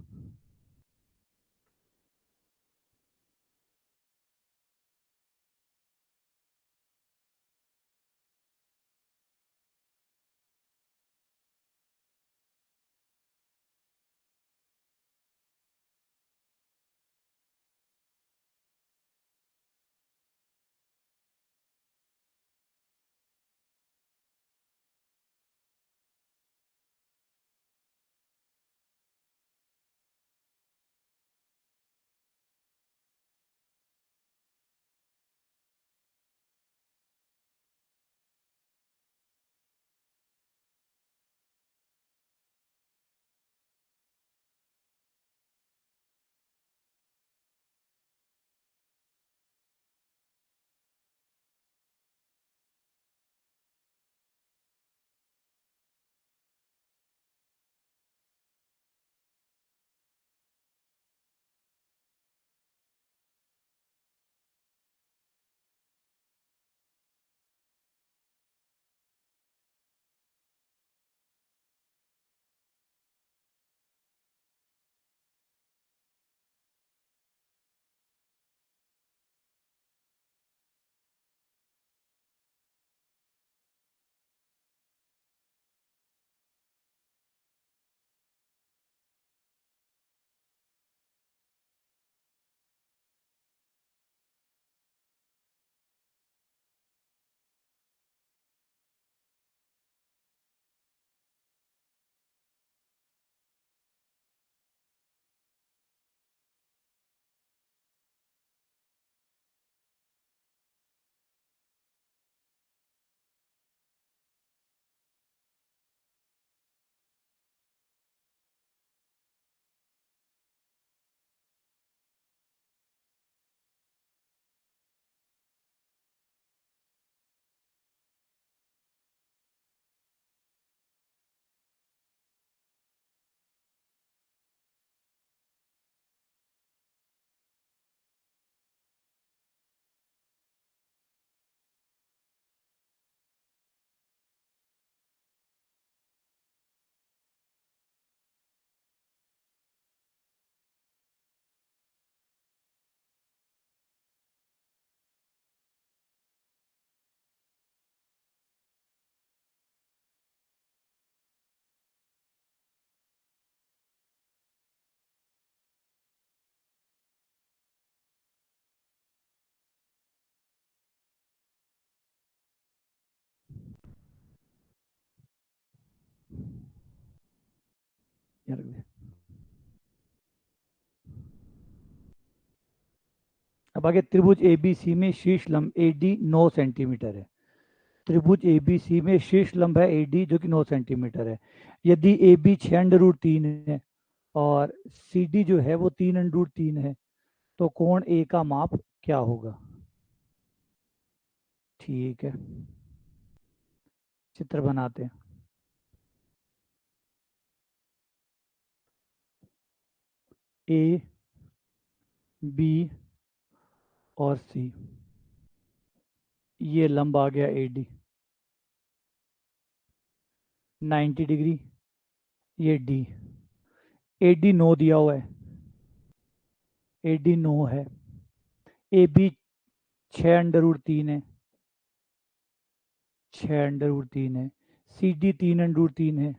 यहाँ रख दे। अब आगे त्रिभुज एबीसी में शीर्ष लंब एडी 9 सेंटीमीटर है। त्रिभुज एबीसी में शीर्ष लंब है एडी जो कि 9 सेंटीमीटर है। यदि ए बी 6√3 है और सी डी जो है वो 3√3 है तो कोण ए का माप क्या होगा? ठीक है, चित्र बनाते हैं। ए बी और सी, ये लंब आ गया ए डी 90 डिग्री, ये डी। ए डी 9 दिया हुआ है, ए डी 9 है। ए बी 6√3 है, 6√3 है। सी डी 3√3 है।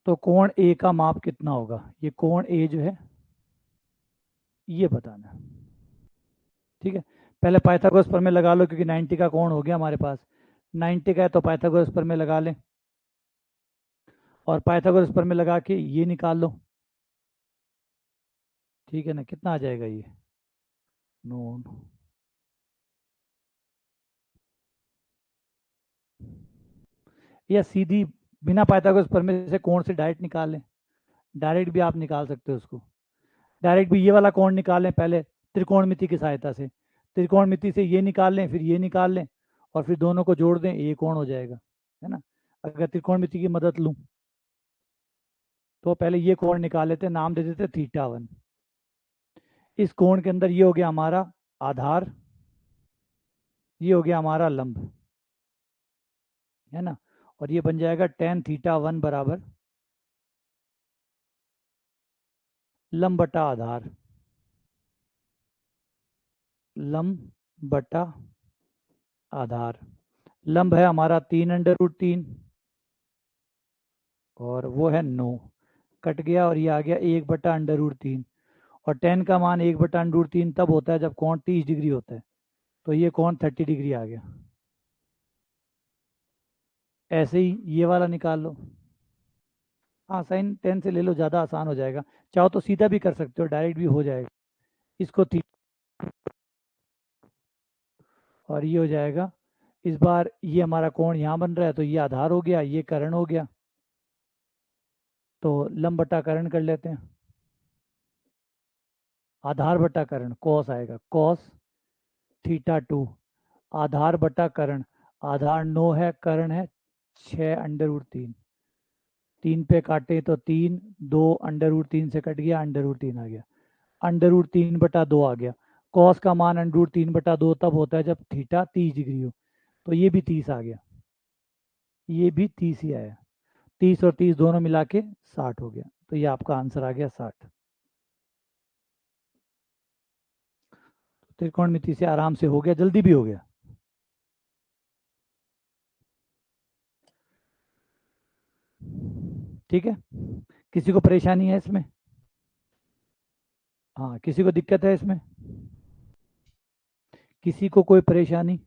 तो कोण ए का माप कितना होगा? ये कोण ए जो है ये बताना है। ठीक है, पहले पाइथागोरस प्रमेय लगा लो क्योंकि 90 का कोण हो गया हमारे पास। 90 का है तो पाइथागोरस प्रमेय लगा लें और पाइथागोरस प्रमेय लगा के ये निकाल लो। ठीक है ना, कितना आ जाएगा ये? नो, या सीधी बिना पाइथागोरस प्रमेय से कोण से डायरेक्ट निकाल लें। डायरेक्ट भी आप निकाल सकते हो उसको। डायरेक्ट भी ये वाला कोण निकाल लें पहले त्रिकोणमिति की सहायता से। त्रिकोणमिति से ये निकाल लें, फिर ये निकाल लें और फिर दोनों को जोड़ दें, ये कोण हो जाएगा, है ना। अगर त्रिकोणमिति की मदद लूँ तो पहले ये कोण निकाल लेते, नाम दे देते θ1। इस कोण के अंदर ये हो गया हमारा आधार, ये हो गया हमारा लंब, है ना। और ये बन जाएगा tan θ1 बराबर लंब बटा आधार, लंब बटा आधार। लंब है हमारा 3√3 और वो है 9, कट गया और ये आ गया 1/√3। और tan का मान 1/√3 तब होता है जब कोण 30 डिग्री होता है, तो ये कोण 30 डिग्री आ गया। ऐसे ही ये वाला निकाल लो। हाँ, साइन 10 से ले लो, ज़्यादा आसान हो जाएगा। चाहो तो सीधा भी कर सकते हो, डायरेक्ट भी हो जाएगा। इसको थी और ये हो जाएगा। इस बार ये हमारा कोण यहाँ बन रहा है तो ये आधार हो गया, ये कर्ण हो गया। तो लंब बटा कर्ण कर लेते हैं। आधार बटा कर्ण कॉस आएगा, कॉस θ2। आधार बटा कर्ण, आधार 9 है, कर्ण है 6√3। 3 पे काटे तो 3, 2 √3 से कट गया, √3 आ गया। √3/2 आ गया। कॉस का मान √3/2 तब होता है जब थीटा 30 डिग्री हो, तो ये भी 30 आ गया, ये भी 30 ही आया। 30 और 30 दोनों मिला के 60 हो गया, तो ये आपका आंसर आ गया 60। त्रिकोणमिति से आराम से हो गया, जल्दी भी हो गया। ठीक है, किसी को परेशानी है इसमें? हाँ, किसी को दिक्कत है इसमें? किसी को कोई परेशानी?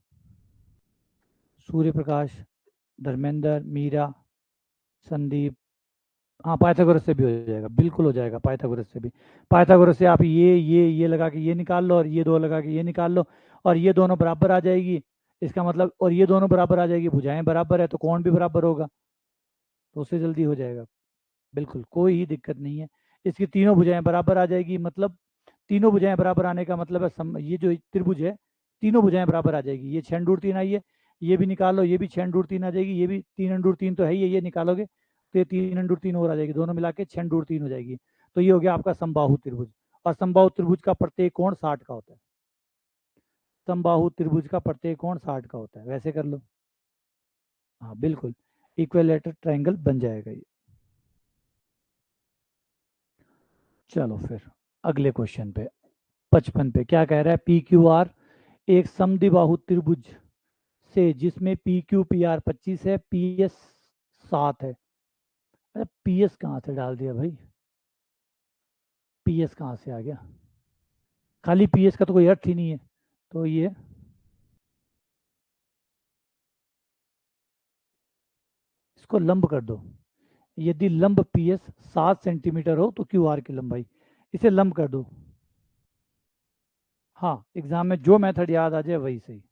सूर्य प्रकाश, धर्मेंद्र, मीरा, संदीप। हाँ, पाइथागोरस से भी हो जाएगा, बिल्कुल हो जाएगा पाइथागोरस से भी। पाइथागोरस से आप ये लगा के ये निकाल लो और ये दो लगा के ये निकाल लो और ये दोनों बराबर आ जाएगी, इसका मतलब, और ये दोनों बराबर आ जाएगी, भुजाएं बराबर है तो कोण भी बराबर होगा, तो उससे जल्दी हो जाएगा। बिल्कुल कोई ही दिक्कत नहीं है। इसकी तीनों भुजाएं बराबर आ जाएगी, मतलब तीनों भुजाएं बराबर आने का मतलब है ये जो त्रिभुज है तीनों भुजाएं बराबर आ जाएगी। ये 6√3 आई है, ये भी निकाल लो, ये भी 6√3 आ जाएगी, ये भी 3√3 तो है ही है, ये निकालोगे तो ये 3√3 और आ जाएगी, दोनों मिला के 6√3 हो जाएगी। तो ये हो गया आपका समबाहु त्रिभुज। और समबाहु त्रिभुज का प्रत्येक कोण 60 का होता है। समबाहु त्रिभुज का प्रत्येक कोण 60 का होता है, वैसे कर लो। हाँ बिल्कुल, इक्विलैटरल ट्रायंगल बन जाएगा ये। चलो फिर अगले क्वेश्चन पे, 55 पे क्या कह रहा है? पी क्यू आर एक समद्विबाहु त्रिभुज से जिसमें पी क्यू पी आर 25 है, पी एस 7 है। अरे पी एस कहाँ से डाल दिया भाई? पी एस कहाँ से आ गया? खाली पी एस का तो कोई अर्थ ही नहीं है। तो ये इसको लंब कर दो। यदि लंब पी एस 7 सेंटीमीटर हो तो क्यू आर की लंबाई, इसे लंब कर दो। हाँ, एग्जाम में जो मेथड याद आ जाए वही सही।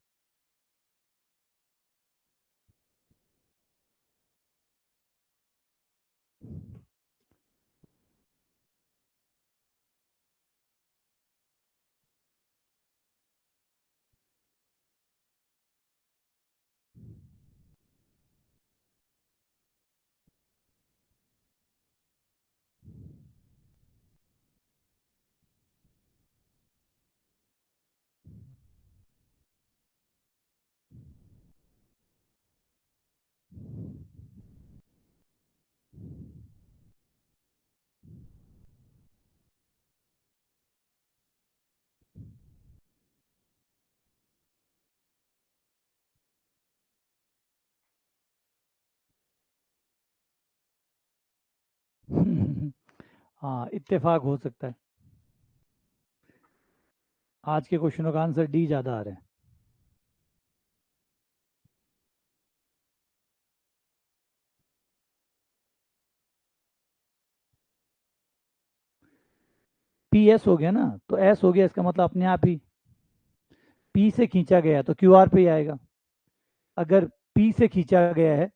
हाँ, इत्तेफाक हो सकता है। आज के क्वेश्चनों का आंसर डी ज़्यादा आ रहा है। पी एस हो गया ना, तो एस हो गया, इसका मतलब अपने आप ही पी से खींचा गया है तो क्यू आर पे ही आएगा। अगर पी से खींचा गया है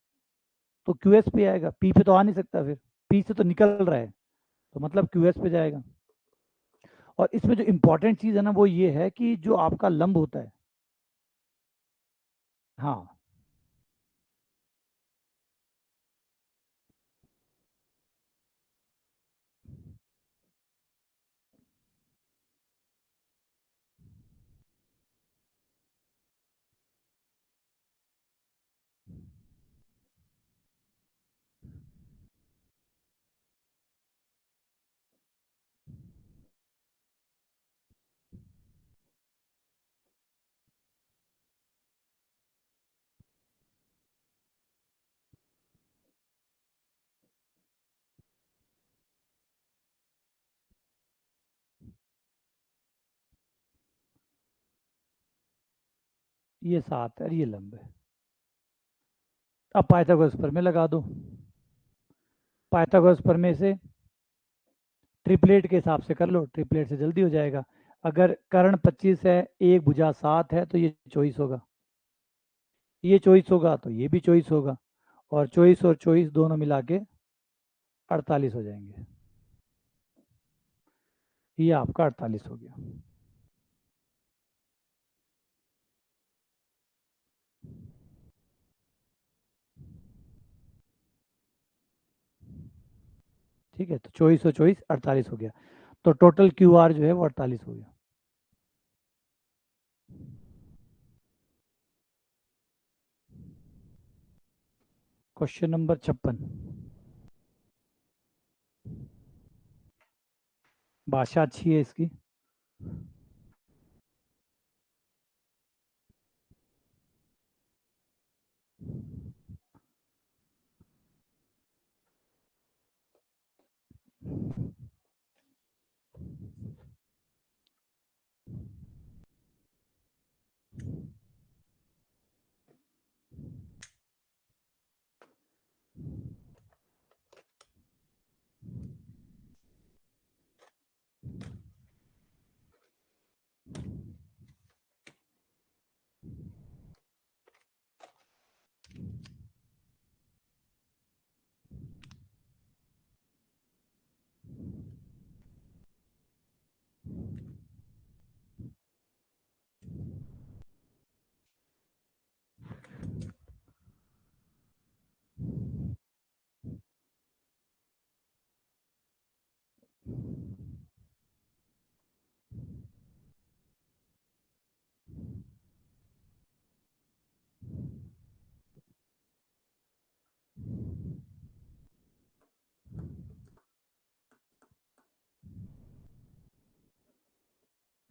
तो क्यू एस पे आएगा, पी पे तो आ नहीं सकता, फिर पी से तो निकल रहा है तो मतलब क्यू एस पे जाएगा। और इसमें जो इंपॉर्टेंट चीज़ है ना वो ये है कि जो आपका लंब होता है, हाँ, ये 7 है और ये लंब है। अब पाइथागोरस प्रमेय लगा दो। पाइथागोरस प्रमेय से ट्रिपलेट के हिसाब से कर लो, ट्रिपलेट से जल्दी हो जाएगा। अगर कर्ण 25 है, एक भुजा 7 है, तो ये 24 होगा। ये 24 होगा तो ये भी 24 होगा, और 24 और 24 दोनों मिला के 48 हो जाएंगे। ये आपका 48 हो गया। ठीक है, तो 24 और 24 48 हो गया, तो टोटल क्यू आर जो है वो 48 हो गया। Question number 56। भाषा अच्छी है इसकी।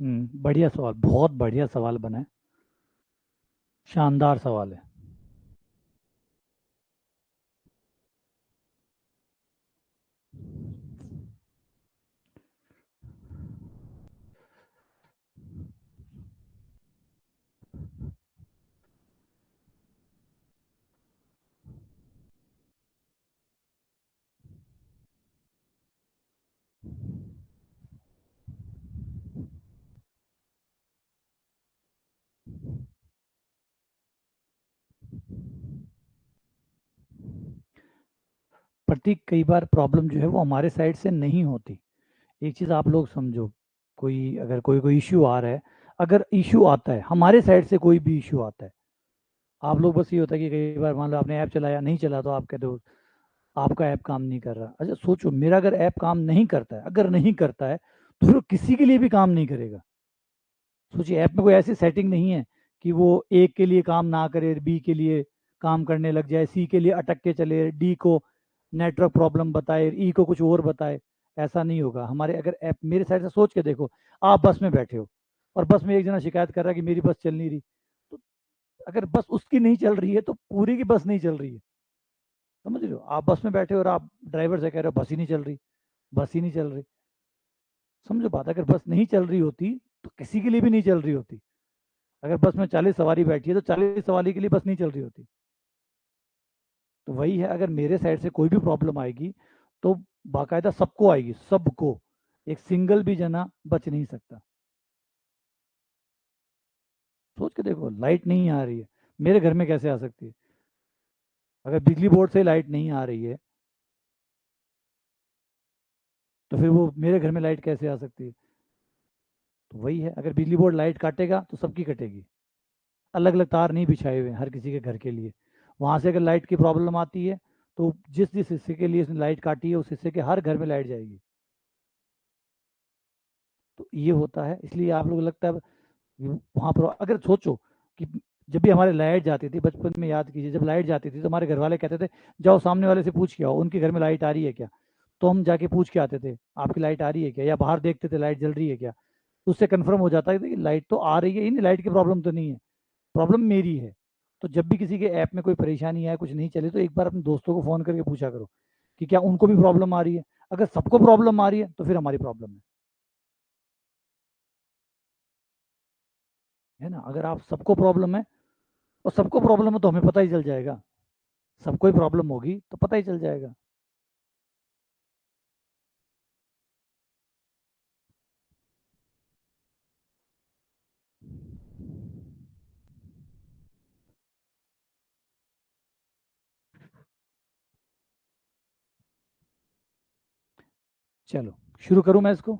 बढ़िया सवाल, बहुत बढ़िया सवाल बना है। शानदार सवाल है। प्रतीक कई बार प्रॉब्लम जो है वो हमारे साइड से नहीं होती। एक चीज़ आप लोग समझो, अगर कोई इश्यू आ रहा है, अगर इश्यू आता है हमारे साइड से, कोई भी इश्यू आता है, आप लोग बस ये होता है कि कई बार मान लो आपने ऐप चलाया, नहीं चला, तो आप कहते हो आपका ऐप काम नहीं कर रहा। अच्छा सोचो, मेरा अगर ऐप काम नहीं करता है, अगर नहीं करता है, तो फिर किसी के लिए भी काम नहीं करेगा। सोचिए, ऐप में कोई ऐसी सेटिंग नहीं है कि वो ए के लिए काम ना करे, बी के लिए काम करने लग जाए, सी के लिए अटक के चले, डी को नेटवर्क प्रॉब्लम बताए, ई को कुछ और बताए। ऐसा नहीं होगा हमारे। अगर ऐप, मेरे साइड से सोच के देखो, आप बस में बैठे हो और बस में एक जना शिकायत कर रहा है कि मेरी बस चल नहीं रही, तो अगर बस उसकी नहीं चल रही है तो पूरी की बस नहीं चल रही है। समझ रहे हो? आप बस में बैठे हो और आप ड्राइवर से कह रहे हो बस ही नहीं चल रही, बस ही नहीं चल रही। समझो बात, अगर बस नहीं चल रही होती तो किसी के लिए भी नहीं चल रही होती। अगर बस में 40 सवारी बैठी है तो 40 सवारी के लिए बस नहीं चल रही होती। तो वही है, अगर मेरे साइड से कोई भी प्रॉब्लम आएगी तो बाकायदा सबको आएगी, सबको। एक सिंगल भी जना बच नहीं सकता। सोच के देखो, लाइट नहीं आ रही है, मेरे घर में कैसे आ सकती है? अगर बिजली बोर्ड से लाइट नहीं आ रही है तो फिर वो मेरे घर में लाइट कैसे आ सकती है? तो वही है, अगर बिजली बोर्ड लाइट काटेगा तो सबकी कटेगी। अलग अलग तार नहीं बिछाए हुए हैं हर किसी के घर के लिए। वहां से अगर लाइट की प्रॉब्लम आती है तो जिस जिस हिस्से के लिए इसने लाइट काटी है, उस हिस्से के हर घर में लाइट जाएगी। तो ये होता है, इसलिए आप लोग लगता है वहां पर, अगर सोचो कि जब भी हमारे लाइट जाती थी बचपन में, याद कीजिए, जब लाइट जाती थी तो हमारे घर वाले कहते थे जाओ सामने वाले से पूछ के आओ उनके घर में लाइट आ रही है क्या। तो हम जाके पूछ के आते थे आपकी लाइट आ रही है क्या, या बाहर देखते थे लाइट जल रही है क्या। उससे कंफर्म हो जाता है कि लाइट तो आ रही है, इन लाइट की प्रॉब्लम तो नहीं है, प्रॉब्लम मेरी है। तो जब भी किसी के ऐप में कोई परेशानी आए, कुछ नहीं चले, तो एक बार अपने दोस्तों को फ़ोन करके पूछा करो कि क्या उनको भी प्रॉब्लम आ रही है। अगर सबको प्रॉब्लम आ रही है तो फिर हमारी प्रॉब्लम है ना। अगर आप सबको प्रॉब्लम है, और सबको प्रॉब्लम है, तो हमें पता ही चल जाएगा। सबको ही प्रॉब्लम होगी तो पता ही चल जाएगा। चलो शुरू करूं मैं इसको।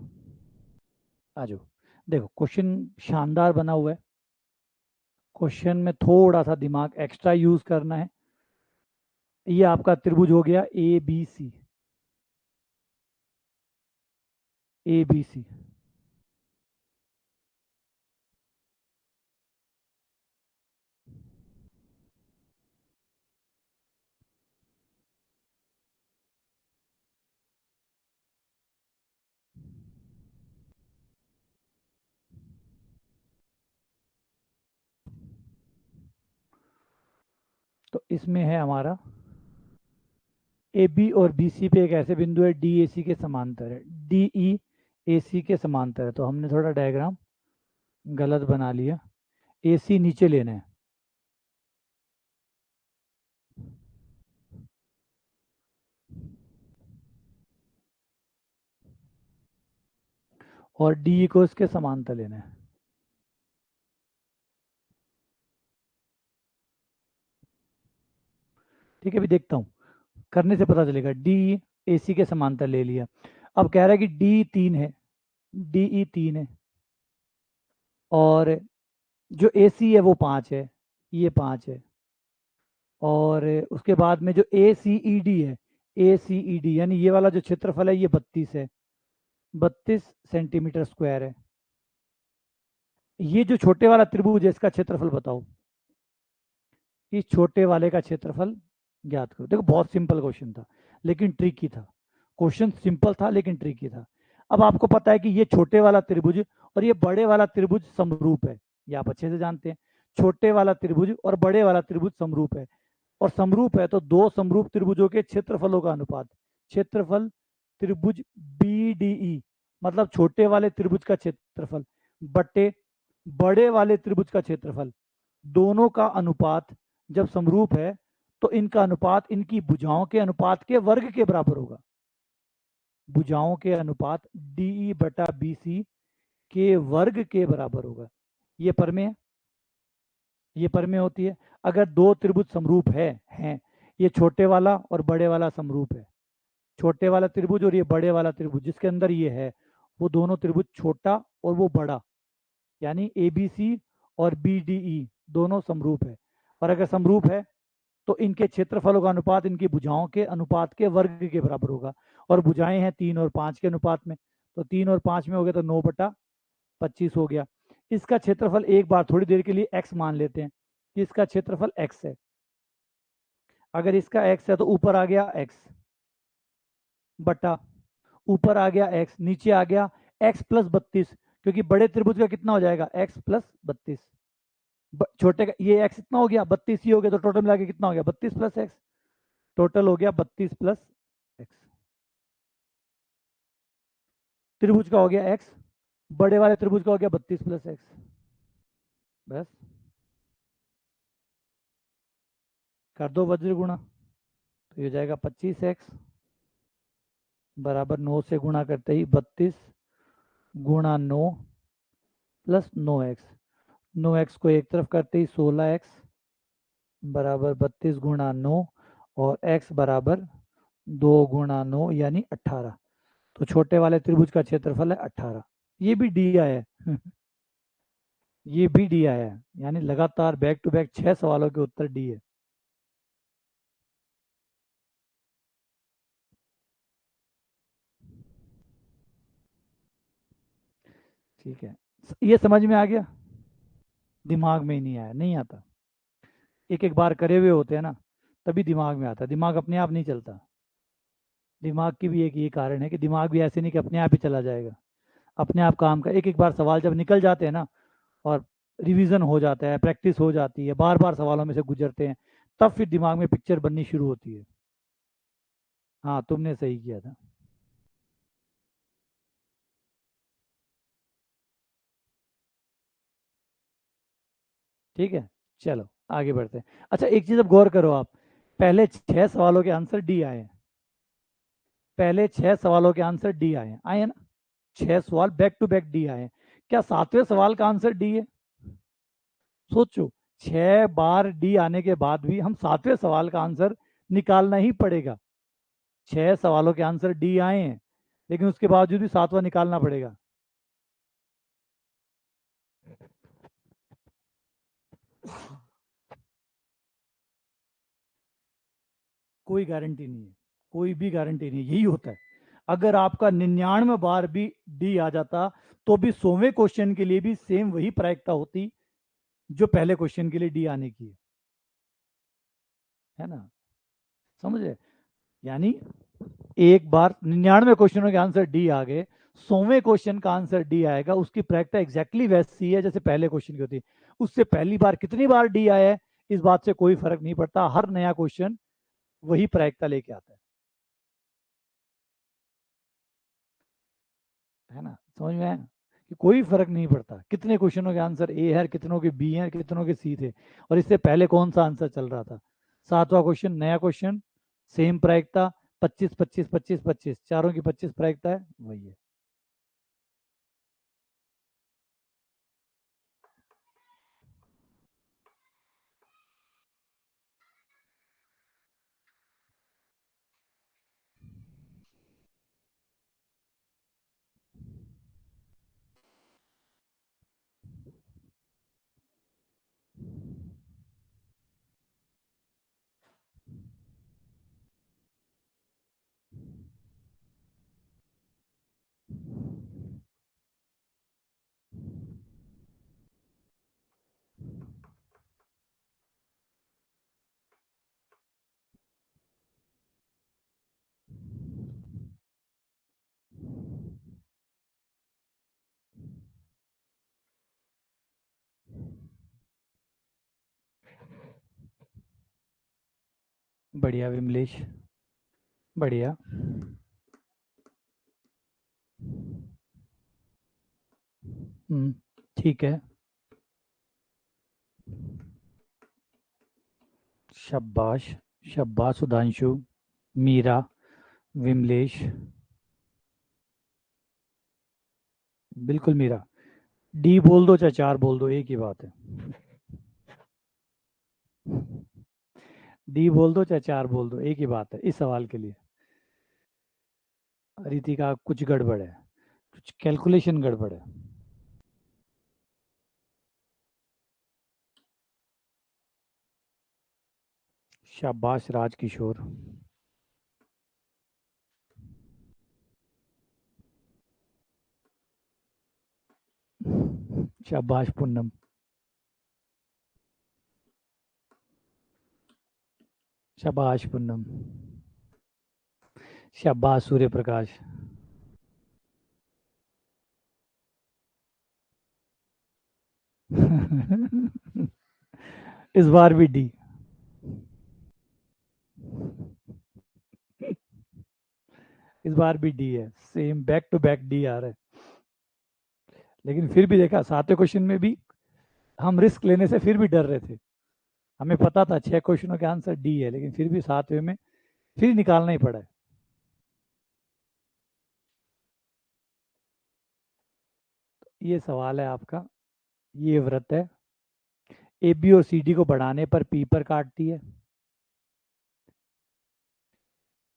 आ जाओ। देखो, क्वेश्चन शानदार बना हुआ है। क्वेश्चन में थोड़ा सा दिमाग एक्स्ट्रा यूज करना है। ये आपका त्रिभुज हो गया ABC। ABC। तो इसमें है हमारा AB और BC पे एक ऐसे बिंदु है, DAC के समांतर है, DE AC के समांतर है। तो हमने थोड़ा डायग्राम गलत बना लिया। AC नीचे लेना है और DE को इसके समांतर लेना है। ठीक है, अभी देखता हूँ, करने से पता चलेगा। DAC के समांतर ले लिया। अब कह रहा है कि D3 है, DE3 है, और जो AC है वो 5 है, ये 5 है। और उसके बाद में जो ACED है, ACED यानी ये वाला जो क्षेत्रफल है, ये 32 है, 32 सेंटीमीटर स्क्वायर है। ये जो छोटे वाला त्रिभुज है, इसका क्षेत्रफल बताओ। इस छोटे वाले का क्षेत्रफल ज्ञात करो। देखो, बहुत सिंपल क्वेश्चन था लेकिन ट्रिकी था। क्वेश्चन सिंपल था लेकिन ट्रिकी था। अब आपको पता है कि ये छोटे वाला त्रिभुज और ये बड़े वाला त्रिभुज समरूप है, ये आप अच्छे से जानते हैं। छोटे वाला त्रिभुज और बड़े वाला त्रिभुज समरूप है, और समरूप है तो दो समरूप त्रिभुजों के क्षेत्रफलों का अनुपात, क्षेत्रफल त्रिभुज BDE, मतलब छोटे वाले त्रिभुज का क्षेत्रफल बटे बड़े वाले त्रिभुज का क्षेत्रफल, दोनों का अनुपात जब समरूप है तो इनका अनुपात इनकी भुजाओं के अनुपात के वर्ग के बराबर होगा। भुजाओं के अनुपात DE/BC के वर्ग के बराबर होगा। ये परमेय है, ये परमेय होती है। अगर दो त्रिभुज समरूप है हैं, ये छोटे वाला और बड़े वाला समरूप है, छोटे वाला त्रिभुज और ये बड़े वाला त्रिभुज जिसके अंदर ये है, वो दोनों त्रिभुज छोटा और वो बड़ा, यानी ABC और BDE दोनों समरूप है। और अगर समरूप है तो इनके क्षेत्रफलों का अनुपात इनकी भुजाओं के अनुपात के वर्ग के बराबर होगा। और भुजाएं हैं 3 और 5 के अनुपात में, तो 3 और 5 में हो गया तो 9/25 हो गया। इसका क्षेत्रफल एक बार थोड़ी देर के लिए x मान लेते हैं कि इसका क्षेत्रफल x है। अगर इसका x है तो ऊपर आ गया x बटा, ऊपर आ गया x, नीचे आ गया x प्लस 32, क्योंकि बड़े त्रिभुज का कितना हो जाएगा x प्लस 32, छोटे का ये x इतना हो गया 32 ही हो गया, तो टोटल मिला के कितना हो गया 32 प्लस x, टोटल हो गया 32 प्लस x। त्रिभुज का हो गया x, बड़े वाले त्रिभुज का हो गया 32 प्लस x। बस कर दो वज्र गुणा, तो ये हो जाएगा 25x बराबर 9 से गुणा करते ही 32 गुणा 9 प्लस 9x, 9x को एक तरफ करते ही 16x बराबर 32 गुणा 9 और x बराबर 2 गुणा 9 यानी 18। तो छोटे वाले त्रिभुज का क्षेत्रफल है 18। ये भी डी आया है ये भी डी आया है, यानी लगातार बैक टू बैक 6 सवालों के उत्तर डी है। ठीक है, ये समझ में आ गया? दिमाग में ही नहीं आया, नहीं आता। एक एक बार करे हुए होते हैं ना, तभी दिमाग में आता है, दिमाग अपने आप नहीं चलता। दिमाग की भी एक ये कारण है कि दिमाग भी ऐसे नहीं कि अपने आप ही चला जाएगा, अपने आप काम का एक एक बार सवाल जब निकल जाते हैं ना, और रिवीजन हो जाता है, प्रैक्टिस हो जाती है, बार बार सवालों में से गुजरते हैं, तब फिर दिमाग में पिक्चर बननी शुरू होती है। हाँ, तुमने सही किया था। ठीक है, चलो आगे बढ़ते हैं। अच्छा, एक चीज अब गौर करो आप, पहले 6 सवालों के आंसर डी आए हैं, पहले 6 सवालों के आंसर डी आए हैं, आए हैं ना? 6 सवाल बैक टू बैक डी आए हैं। क्या 7वें सवाल का आंसर डी है? सोचो, 6 बार डी आने के बाद भी हम 7वें सवाल का आंसर निकालना ही पड़ेगा। 6 सवालों के आंसर डी आए हैं, लेकिन उसके बावजूद भी 7वां निकालना पड़ेगा। कोई गारंटी नहीं है, कोई भी गारंटी नहीं है, यही होता है। अगर आपका 99 बार भी डी आ जाता, तो भी 100वें क्वेश्चन के लिए भी सेम वही प्रायिकता होती जो पहले क्वेश्चन के लिए डी आने की है ना? समझे? यानी एक बार 99 क्वेश्चनों के आंसर डी आ गए, 100वें क्वेश्चन का आंसर डी आएगा, उसकी प्रायिकता एग्जैक्टली वैसी है जैसे पहले क्वेश्चन की होती। उससे पहली बार कितनी बार डी आया है इस बात से कोई फर्क नहीं पड़ता, हर नया क्वेश्चन वही प्रायिकता लेके आता है ना? समझ में आया कि कोई फर्क नहीं पड़ता कितने क्वेश्चनों के आंसर ए है, कितनों के बी है, कितनों के सी थे, और इससे पहले कौन सा आंसर चल रहा था। 7वां क्वेश्चन नया क्वेश्चन, सेम प्रायिकता, 25 25 25 25, चारों की 25 प्रायिकता है, वही है। बढ़िया विमलेश, बढ़िया। ठीक है, शाबाश, शाबाश सुधांशु, मीरा, विमलेश, बिल्कुल मीरा। डी बोल दो चाहे 4 बोल दो, एक ही बात है। डी बोल दो चाहे 4 बोल दो, एक ही बात है इस सवाल के लिए। रितिका कुछ गड़बड़ है, कुछ कैलकुलेशन गड़बड़ है। शाबाश राजकिशोर। शाबाश पूनम। शाबाश पूनम। शाबाश सूर्य प्रकाश। इस बार भी डी। इस बार भी डी है, same back to back D आ रहा है। लेकिन फिर भी देखा, सातवें क्वेश्चन में भी हम रिस्क लेने से फिर भी डर रहे थे। हमें पता था 6 क्वेश्चनों के आंसर डी है, लेकिन फिर भी सातवें में फिर निकालना ही पड़ा है। ये सवाल है आपका, ये व्रत है। ए बी और सी डी को बढ़ाने पर पी पर काटती है।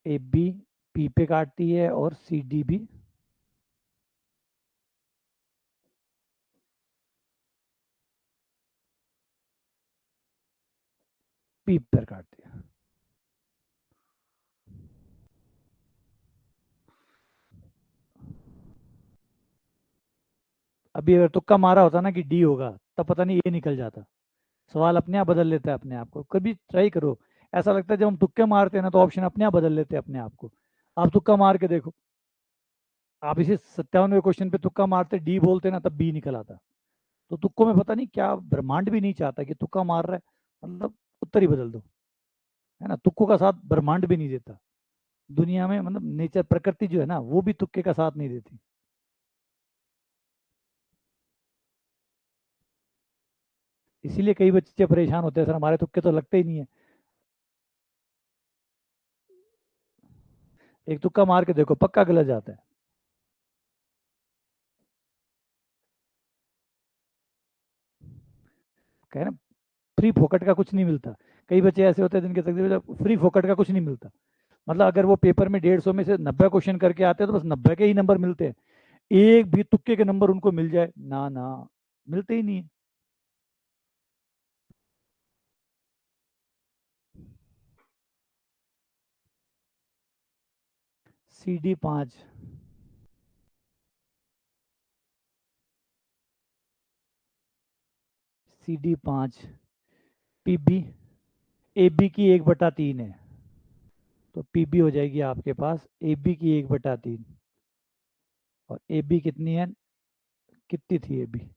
ए बी पी पे काटती है और सी डी भी पी पर काटती है। अभी अगर तुक्का मारा होता ना कि डी होगा, तब पता नहीं ये निकल जाता। सवाल अपने आप बदल लेता है अपने आप को, कभी ट्राई करो। ऐसा लगता है जब हम तुक्के मारते हैं ना, तो ऑप्शन अपने आप बदल लेते हैं अपने आप को। आप तुक्का मार के देखो। आप इसे 57वें क्वेश्चन पे तुक्का मारते डी बोलते ना, तब बी निकल आता। तो तुक्कों में पता नहीं क्या, ब्रह्मांड भी नहीं चाहता कि तुक्का मार रहा है मतलब उत्तर ही बदल दो। है ना, तुक्कों का साथ ब्रह्मांड भी नहीं देता दुनिया में, मतलब नेचर प्रकृति जो है ना, वो भी तुक्के का साथ नहीं देती। इसीलिए कई बच्चे परेशान होते हैं, सर हमारे तुक्के तो लगते ही नहीं है। एक तुक्का मार के देखो, पक्का गलत जाता है। कह ना, फ्री फोकट का कुछ नहीं मिलता। कई बच्चे ऐसे होते हैं जिनके तकरीबन फ्री फोकट का कुछ नहीं मिलता। मतलब अगर वो पेपर में 150 में से 90 क्वेश्चन करके आते हैं, तो बस 90 के ही नंबर मिलते हैं। एक भी तुक्के के नंबर उनको मिल जाए ना ना, मिलते ही नहीं। C D 5। C D 5। P B, A B की 1/3 है। तो पी बी हो जाएगी आपके पास ए बी की 1/3। और ए बी कितनी है, कितनी थी ए बी?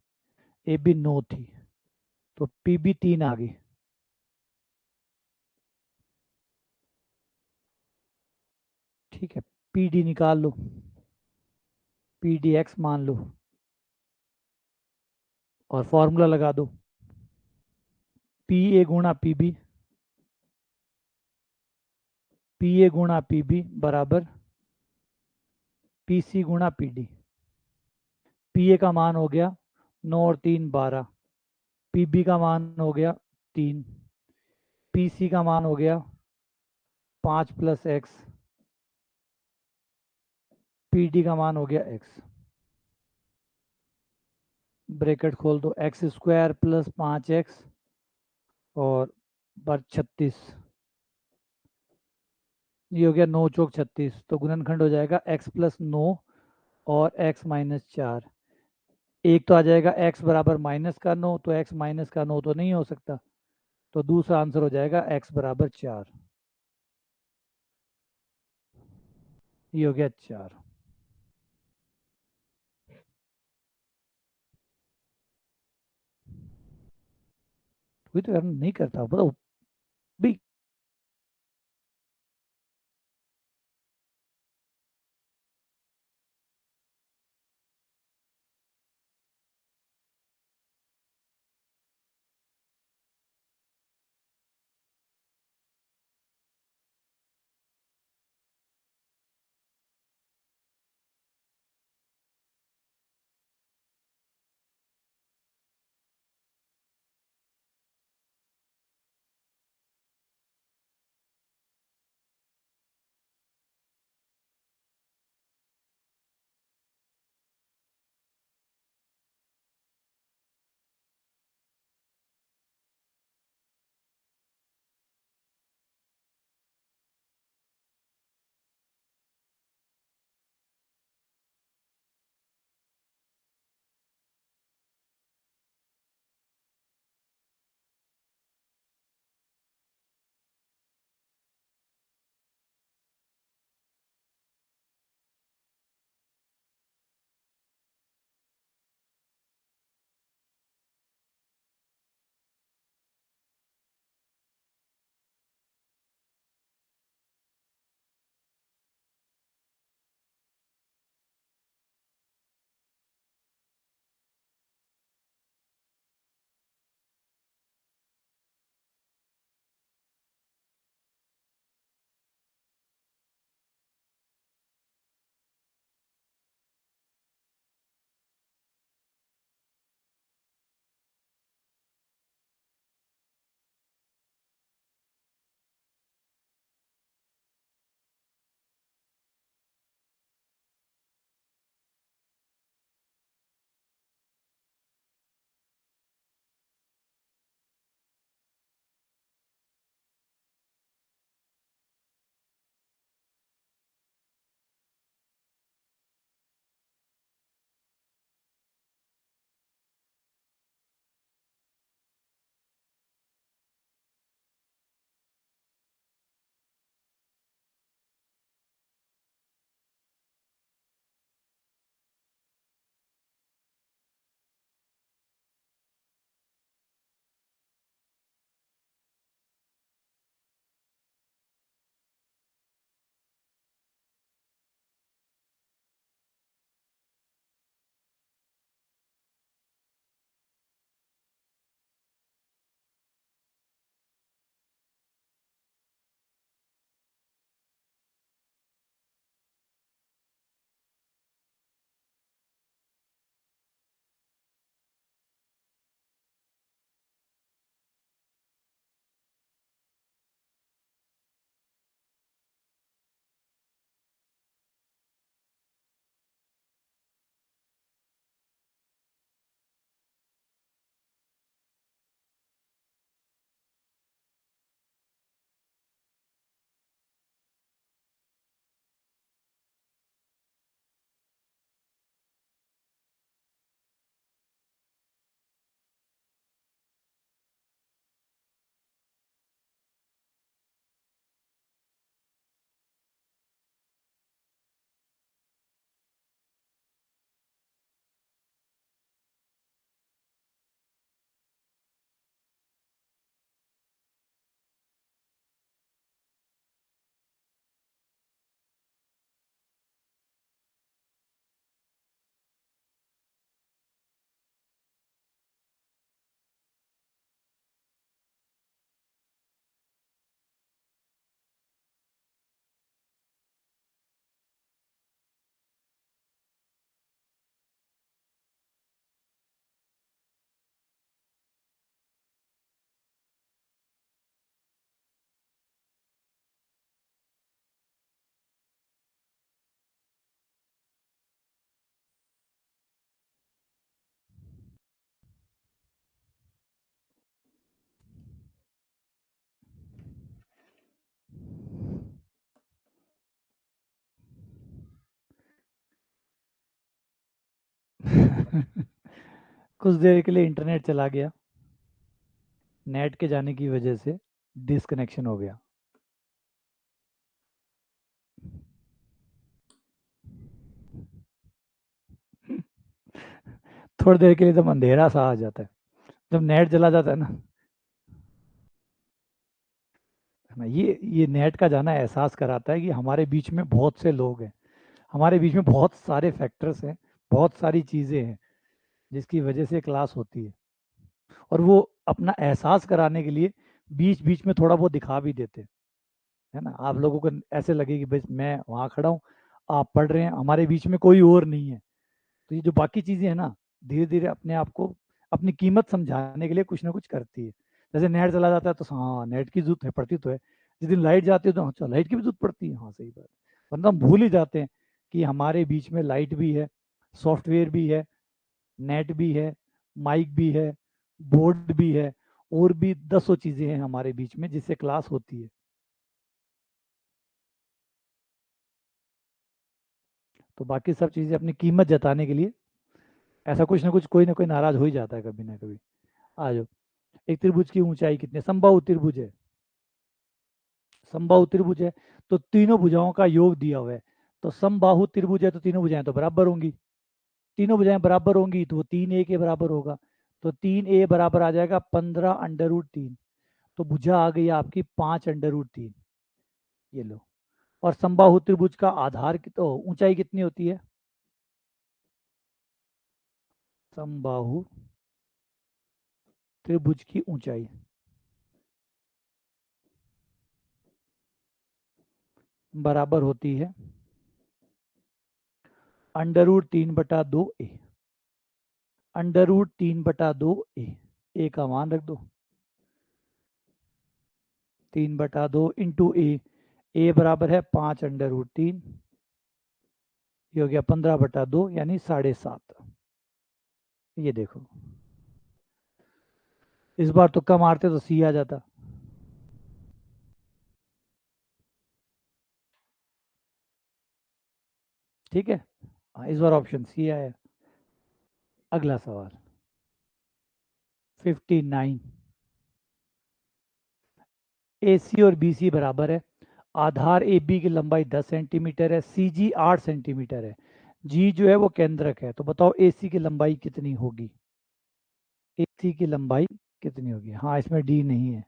ए बी 9 थी। तो पी बी 3 आ गई। ठीक है, पी डी निकाल लो। पी डी एक्स मान लो और फॉर्मूला लगा दो। पी ए गुणा पी बी, पी ए गुणा पी बी बराबर पी सी गुणा पी डी। पी ए का मान हो गया 9 और 3 12। पी बी का मान हो गया 3। पी सी का मान हो गया 5 + x। पी डी का मान हो गया x। ब्रैकेट खोल दो, x² + 5x और बर 36। ये हो गया 9 × 4 = 36। तो गुणनखंड हो जाएगा x + 9 और x - 4। एक तो आ जाएगा x बराबर -का 9, तो x -का 9 तो नहीं हो सकता। तो दूसरा आंसर हो जाएगा x बराबर 4। ये हो गया 4। कोई तो नहीं करता, बताओ भी। कुछ देर के लिए इंटरनेट चला गया, नेट के जाने की वजह से डिसकनेक्शन हो गया। थोड़ी देर के लिए तो अंधेरा सा आ जाता है जब नेट चला जाता है ना। है ना, ये नेट का जाना एहसास कराता है कि हमारे बीच में बहुत से लोग हैं, हमारे बीच में बहुत सारे फैक्टर्स हैं, बहुत सारी चीज़ें हैं जिसकी वजह से क्लास होती है। और वो अपना एहसास कराने के लिए बीच बीच में थोड़ा बहुत दिखा भी देते हैं। है ना, आप लोगों को ऐसे लगे कि बस मैं वहाँ खड़ा हूँ, आप पढ़ रहे हैं, हमारे बीच में कोई और नहीं है। तो ये जो बाकी चीज़ें हैं ना, धीरे धीरे अपने आप को अपनी कीमत समझाने के लिए कुछ ना कुछ करती है। जैसे नेट चला जाता है तो हाँ, नेट की जरूरत है, पड़ती तो है। जिस दिन लाइट जाती है तो अच्छा, लाइट की भी जरूरत पड़ती है, हाँ सही बात है। वरना हम भूल ही जाते हैं कि हमारे बीच में लाइट भी है, सॉफ्टवेयर भी है, नेट भी है, माइक भी है, बोर्ड भी है, और भी दसों चीज़ें हैं हमारे बीच में जिससे क्लास होती है। तो बाकी सब चीज़ें अपनी कीमत जताने के लिए ऐसा कुछ ना कुछ, कोई ना कोई नाराज हो ही जाता है कभी ना कभी। आ जाओ। एक त्रिभुज की ऊंचाई कितनी है? समबाहु त्रिभुज है, समबाहु त्रिभुज है, तो तीनों भुजाओं का योग दिया हुआ है। तो समबाहु त्रिभुज है तो तीनों भुजाएं तो बराबर होंगी। तीनों भुजाएं बराबर होंगी तो वो 3a के बराबर होगा। तो 3a बराबर आ जाएगा 15√3। तो भुजा आ गई आपकी 5√3। ये लो। और समबाहु त्रिभुज का आधार तो ऊंचाई कितनी होती है? समबाहु त्रिभुज की ऊंचाई बराबर होती है √3/2a। √3/2a, ए का मान रख दो, 3/2 इंटू ए बराबर है 5√3। ये हो गया 15/2 यानी 7.5। ये देखो, इस बार तुक्का मारते तो सी आ जाता। ठीक है, हाँ, इस बार ऑप्शन सी आया। अगला सवाल 59। ए सी और बी सी बराबर है। आधार ए बी की लंबाई 10 सेंटीमीटर है, सी जी 8 सेंटीमीटर है, जी जो है वो केंद्रक है। तो बताओ ए सी की लंबाई कितनी होगी? ए सी की लंबाई कितनी होगी? हाँ, इसमें डी नहीं है।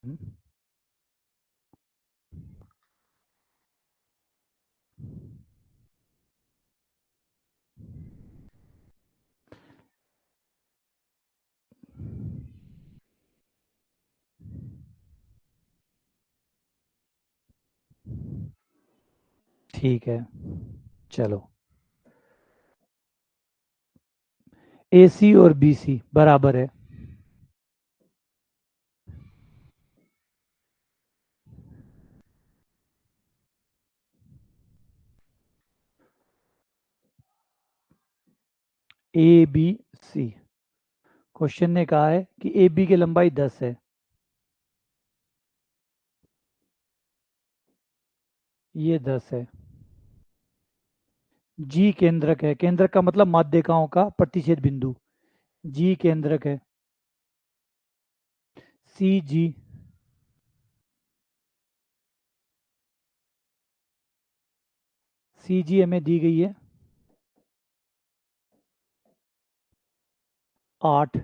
हम्म, ठीक है, चलो। ए सी और बी सी बराबर है। ए बी सी, क्वेश्चन ने कहा है कि ए बी की लंबाई 10 है, ये 10 है। जी केंद्रक है, केंद्रक का मतलब माध्यिकाओं का प्रतिच्छेद बिंदु। जी केंद्रक है, सी जी, सी जी हमें दी गई है 8,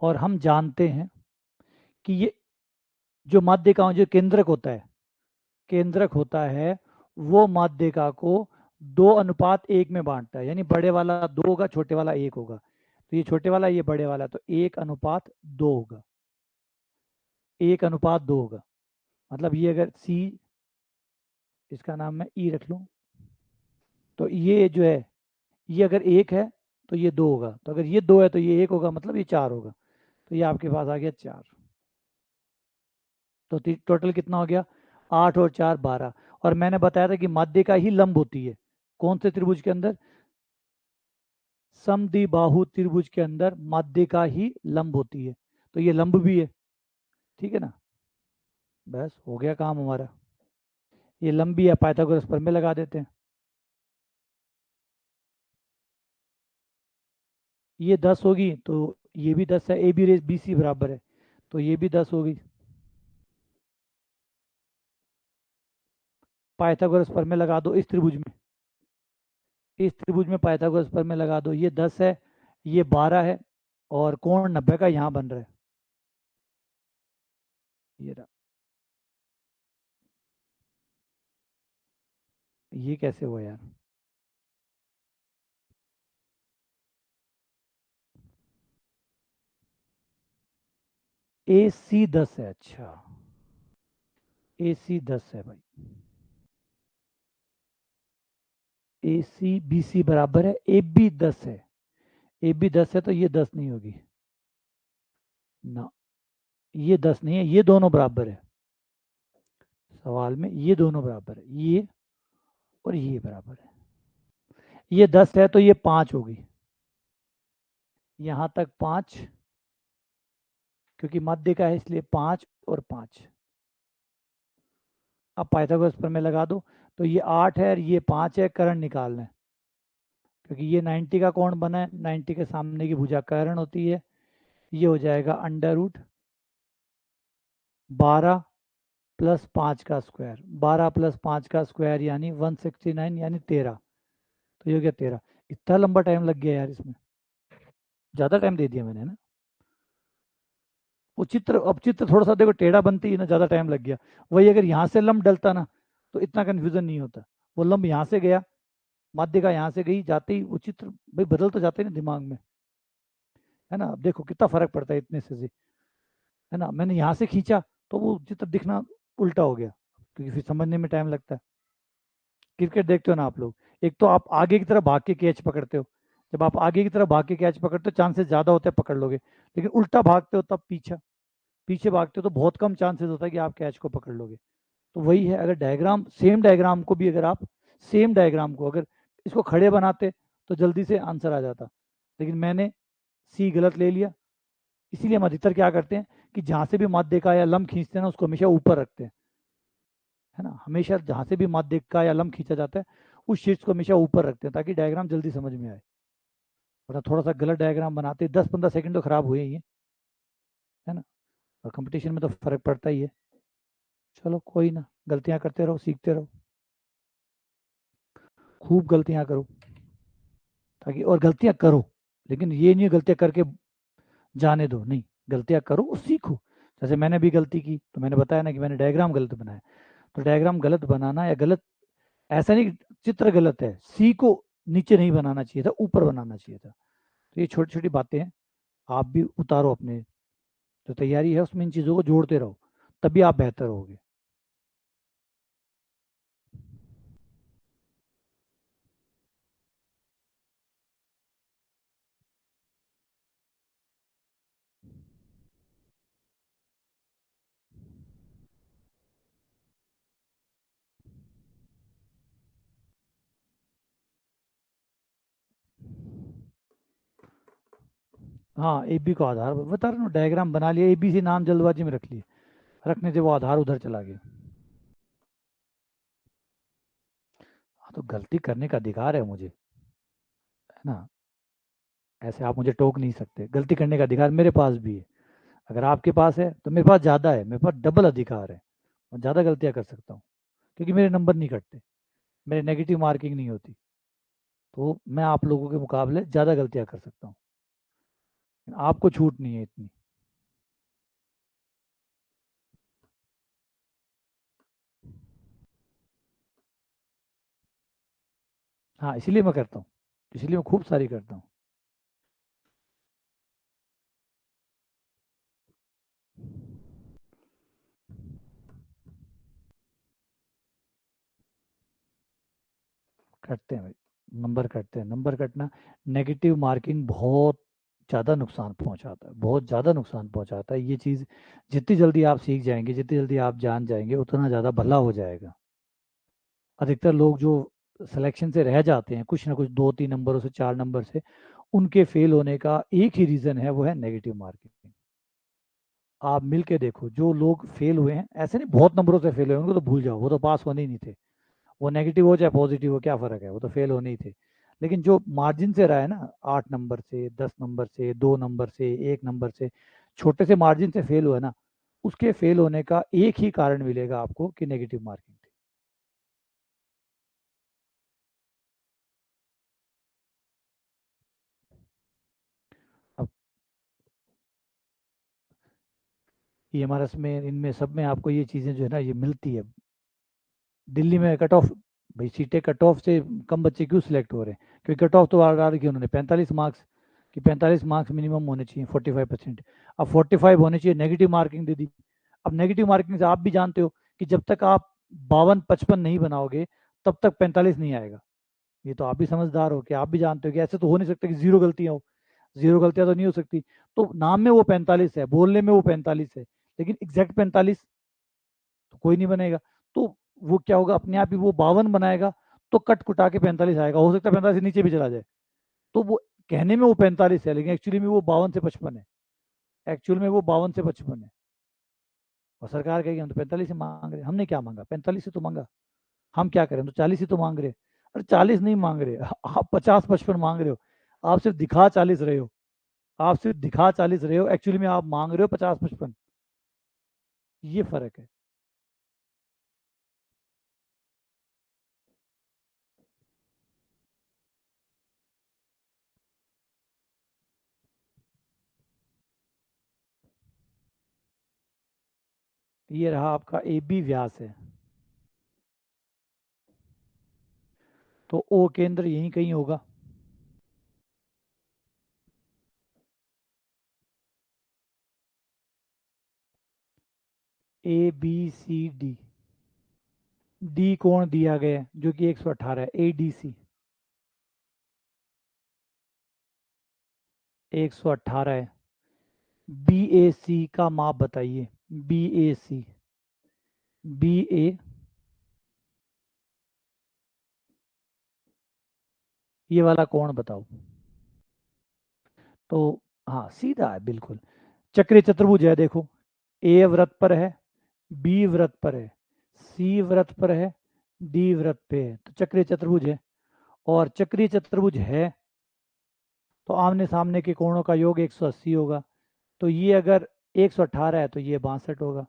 और हम जानते हैं कि ये जो माध्यिका जो केंद्रक होता है, केंद्रक होता है, वो माध्यिका को 2:1 में बांटता है, यानी बड़े वाला 2 होगा, छोटे वाला 1 होगा। तो ये छोटे वाला, ये बड़े वाला, तो 1:2 होगा, 1:2 होगा। मतलब ये अगर सी, इसका नाम मैं ई रख लूँ, तो ये जो है, ये अगर 1 है तो ये 2 होगा, तो अगर ये 2 है तो ये 1 होगा, मतलब ये 4 होगा। तो ये आपके पास आ गया 4। तो टोटल कितना हो गया? 8 और 4 12। और मैंने बताया था कि माध्यिका ही लंब होती है कौन से त्रिभुज के अंदर? समद्विबाहु त्रिभुज के अंदर माध्यिका ही लंब होती है, तो ये लंब भी है। ठीक है ना? बस हो गया काम हमारा। ये लंबी है, पाइथागोरस प्रमेय लगा देते हैं। ये 10 होगी तो ये भी 10 है, ए बी रेस बी सी बराबर है, तो ये भी 10 होगी। पाइथागोरस प्रमेय लगा दो इस त्रिभुज में, इस त्रिभुज में पाइथागोरस प्रमेय लगा दो। ये 10 है, ये 12 है, और कोण 90 का यहाँ बन रहा है। ये रहा। ये कैसे हुआ यार? ए सी 10 है, अच्छा, ए सी 10 है भाई। ए सी बी सी बराबर है, ए बी 10 है, ए बी 10 है, तो ये 10 नहीं होगी ना, ये 10 नहीं है, ये दोनों बराबर है। सवाल में ये दोनों बराबर है, ये और ये बराबर है। ये 10 है तो ये 5 होगी, यहां तक 5, क्योंकि मध्य का है इसलिए 5 और 5। अब पाइथागोरस प्रमेय लगा दो, तो ये 8 है और ये 5 है, कर्ण निकालना है, क्योंकि ये 90 का कोण बना है, 90 के सामने की भुजा कर्ण होती है। ये हो जाएगा अंडर रूट 12 प्लस 5 का स्क्वायर, 12 प्लस 5 का स्क्वायर यानी 169, यानी 13। तो ये हो गया 13। इतना लंबा टाइम लग गया यार इसमें, ज़्यादा टाइम दे दिया मैंने ना। वो चित्र, अब चित्र थोड़ा सा देखो टेढ़ा बनती है ना, ज़्यादा टाइम लग गया। वही अगर यहाँ से लंब डलता ना, तो इतना कन्फ्यूजन नहीं होता। वो लंब यहाँ से गया, माध्यिका यहाँ से गई, जाते ही वो चित्र भाई बदल तो जाते हैं ना दिमाग में, है ना? अब देखो कितना फर्क पड़ता है इतने से, है ना? मैंने यहाँ से खींचा तो वो चित्र दिखना उल्टा हो गया, क्योंकि फिर समझने में टाइम लगता है। क्रिकेट देखते हो ना आप लोग, एक तो आप आगे की तरफ भाग के कैच पकड़ते हो, जब आप आगे की तरफ भाग के कैच पकड़ते हो चांसेस ज़्यादा होते हैं पकड़ लोगे, लेकिन उल्टा भागते हो तब पीछे, पीछे भागते हो तो बहुत कम चांसेस होता है कि आप कैच को पकड़ लोगे। तो वही है, अगर डायग्राम, सेम डायग्राम को भी अगर आप, सेम डायग्राम को अगर इसको खड़े बनाते तो जल्दी से आंसर आ जाता, लेकिन मैंने सी गलत ले लिया। इसीलिए हम अधिकतर क्या करते हैं कि जहाँ से भी माध्यिका या लंब खींचते हैं ना, उसको हमेशा ऊपर रखते हैं, है ना? हमेशा जहाँ से भी माध्यिका या लंब खींचा जाता है, उस शीट्स को हमेशा ऊपर रखते हैं ताकि डायग्राम जल्दी समझ में आए। वरना थोड़ा सा गलत डायग्राम बनाते 10-15 सेकंड तो खराब हुए ही हैं, है ना? और कंपटीशन में तो फर्क पड़ता ही है। चलो कोई ना, गलतियां करते रहो, सीखते रहो, खूब गलतियां करो, ताकि, और गलतियां करो, लेकिन ये नहीं गलतियां करके जाने दो, नहीं, गलतियां करो और सीखो। जैसे मैंने भी गलती की, तो मैंने बताया ना कि मैंने डायग्राम गलत बनाया। तो डायग्राम गलत बनाना या गलत, ऐसा नहीं कि चित्र गलत है, सी को नीचे नहीं बनाना चाहिए था, ऊपर बनाना चाहिए था। तो ये छोटी छोटी बातें हैं, आप भी उतारो अपने जो तैयारी है उसमें, इन चीज़ों को जोड़ते रहो, तभी आप बेहतर होगे। हाँ, ए बी को आधार बता रहा हूँ, डायग्राम बना लिया, ए बी सी नाम जल्दबाजी में रख लिए, रखने से वो आधार उधर चला गया। हाँ, तो गलती करने का अधिकार है मुझे, ना, ऐसे आप मुझे टोक नहीं सकते। गलती करने का अधिकार मेरे पास भी है। अगर आपके पास है तो मेरे पास ज़्यादा है, मेरे पास डबल अधिकार है। मैं ज़्यादा गलतियाँ कर सकता हूँ क्योंकि मेरे नंबर नहीं कटते, मेरे नेगेटिव मार्किंग नहीं होती। तो मैं आप लोगों के मुकाबले ज़्यादा गलतियाँ कर सकता हूँ, आपको छूट नहीं है इतनी। हाँ, इसीलिए मैं करता हूँ, इसीलिए मैं खूब सारी करता हूँ। कटते हैं भाई, नंबर कटते हैं। नंबर कटना, नेगेटिव मार्किंग बहुत ज़्यादा नुकसान पहुंचाता है, बहुत ज़्यादा नुकसान पहुंचाता है। ये चीज़ जितनी जल्दी आप सीख जाएंगे, जितनी जल्दी आप जान जाएंगे, उतना ज़्यादा भला हो जाएगा। अधिकतर लोग जो सिलेक्शन से रह जाते हैं कुछ ना कुछ 2-3 नंबरों से, 4 नंबर से, उनके फेल होने का एक ही रीज़न है, वो है नेगेटिव मार्किंग। आप मिल के देखो, जो लोग फेल हुए हैं, ऐसे नहीं बहुत नंबरों से फेल हुए, उनको तो भूल जाओ, वो तो पास होने ही नहीं थे। वो नेगेटिव हो चाहे पॉजिटिव हो, क्या फ़र्क है, वो तो फेल होने ही थे। लेकिन जो मार्जिन से रहा है ना, 8 नंबर से, 10 नंबर से, 2 नंबर से, 1 नंबर से, छोटे से मार्जिन से फेल हुआ है ना, उसके फेल होने का एक ही कारण मिलेगा आपको कि नेगेटिव मार्किंग थी। अब EMRS में, इनमें सब में आपको ये चीज़ें जो है ना, ये मिलती है। दिल्ली में कट ऑफ, भाई सीटें कट ऑफ से कम बच्चे क्यों सिलेक्ट हो रहे हैं? क्योंकि कट ऑफ तो लगा रखी है उन्होंने 45 मार्क्स, कि 45 मार्क्स मिनिमम होने चाहिए, 45%। अब 45 होने चाहिए, नेगेटिव मार्किंग दे दी। अब नेगेटिव मार्किंग से आप भी जानते हो कि जब तक आप 52-55 नहीं बनाओगे, तब तक 45 नहीं आएगा। ये तो आप भी समझदार हो, कि आप भी जानते हो कि ऐसे तो हो नहीं सकता कि जीरो गलतियां हो। जीरो गलतियां तो नहीं हो सकती। तो नाम में वो 45 है, बोलने में वो 45 है, लेकिन एग्जैक्ट 45 तो कोई नहीं बनेगा। तो वो क्या होगा, अपने आप ही वो 52 बनाएगा, तो कट कुटा के 45 आएगा। हो सकता है 45 से नीचे भी चला जाए। तो वो कहने में वो 45 है, लेकिन एक्चुअली में वो 52 से 55 है। एक्चुअल में वो 52 से 55 है। और सरकार कहेगी हम तो 45 से मांग रहे हैं। हमने क्या मांगा? 45 से तो मांगा। हम क्या करें, हम तो 40 ही तो मांग रहे हैं। अरे 40 नहीं मांग रहे, आप 50-55 मांग रहे हो। आप सिर्फ दिखा 40 रहे हो। आप सिर्फ दिखा 40 रहे हो, एक्चुअली में आप मांग रहे हो 50-55। ये फर्क है। ये रहा आपका AB व्यास है। तो O केंद्र यहीं कहीं होगा। ABCD, डी कोण दिया गया है जो कि 118 है, ADC 118 है। BAC का माप बताइए। BAC, BA, ये वाला कोण बताओ। तो हाँ, सीधा है बिल्कुल। चक्रीय चतुर्भुज है, देखो। A वृत्त पर है, B वृत्त पर है, C वृत्त पर है, D वृत्त पे है, तो चक्रीय चतुर्भुज है। और चक्रीय चतुर्भुज है तो आमने सामने के कोणों का योग 180 होगा। तो ये अगर 118 है तो ये 62 होगा।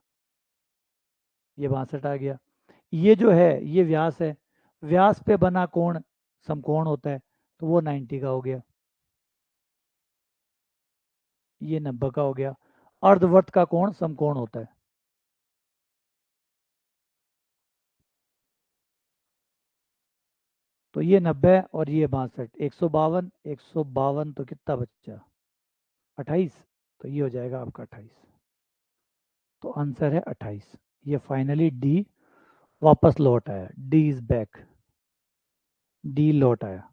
ये 62 आ गया। ये जो है ये व्यास है। व्यास पे बना कोण समकोण होता है, तो वो 90 का हो गया। ये 90 का हो गया। अर्धवर्त का कोण समकोण होता है। तो ये 90 और ये 62, 152, 152 तो कितना बच्चा? 28। तो ये हो जाएगा आपका 28। तो आंसर है 28। ये फाइनली डी वापस लौट आया। D is back. डी लौट आया।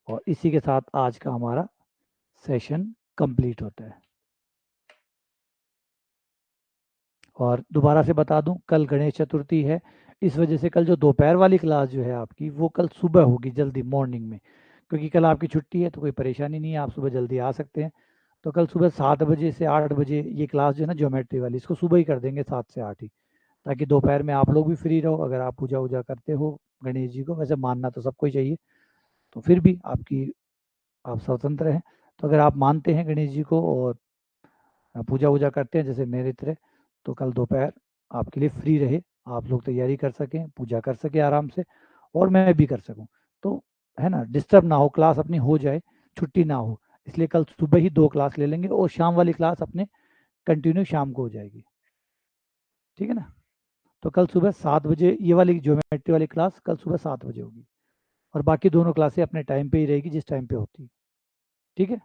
और इसी के साथ आज का हमारा सेशन कंप्लीट होता है। और दोबारा से बता दूं, कल गणेश चतुर्थी है। इस वजह से कल जो दोपहर वाली क्लास जो है आपकी, वो कल सुबह होगी, जल्दी मॉर्निंग में। क्योंकि कल आपकी छुट्टी है तो कोई परेशानी नहीं है, आप सुबह जल्दी आ सकते हैं। तो कल सुबह 7 बजे से 8 बजे ये क्लास जो है ना ज्योमेट्री वाली, इसको सुबह ही कर देंगे, 7 से 8 ही। ताकि दोपहर में आप लोग भी फ्री रहो। अगर आप पूजा वूजा करते हो गणेश जी को, वैसे मानना तो सबको ही चाहिए, तो फिर भी आपकी आप स्वतंत्र हैं। तो अगर आप मानते हैं गणेश जी को और पूजा वूजा करते हैं जैसे मेरी तरह, तो कल दोपहर आपके लिए फ्री रहे, आप लोग तैयारी कर सकें, पूजा कर सकें आराम से, और मैं भी कर सकूं। तो है ना, डिस्टर्ब ना हो, क्लास अपनी हो जाए, छुट्टी ना हो। इसलिए कल सुबह ही 2 क्लास ले लेंगे और शाम वाली क्लास अपने कंटिन्यू शाम को हो जाएगी। ठीक है ना? तो कल सुबह 7 बजे ये वाली ज्योमेट्री वाली क्लास कल सुबह 7 बजे होगी, और बाकी दोनों क्लासें अपने टाइम पे ही रहेगी जिस टाइम पे होती है। ठीक है?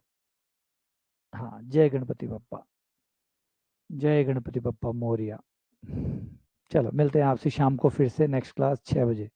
हाँ, जय गणपति बप्पा। जय गणपति बप्पा मोरिया। चलो मिलते हैं आपसे शाम को फिर से नेक्स्ट क्लास 6 बजे।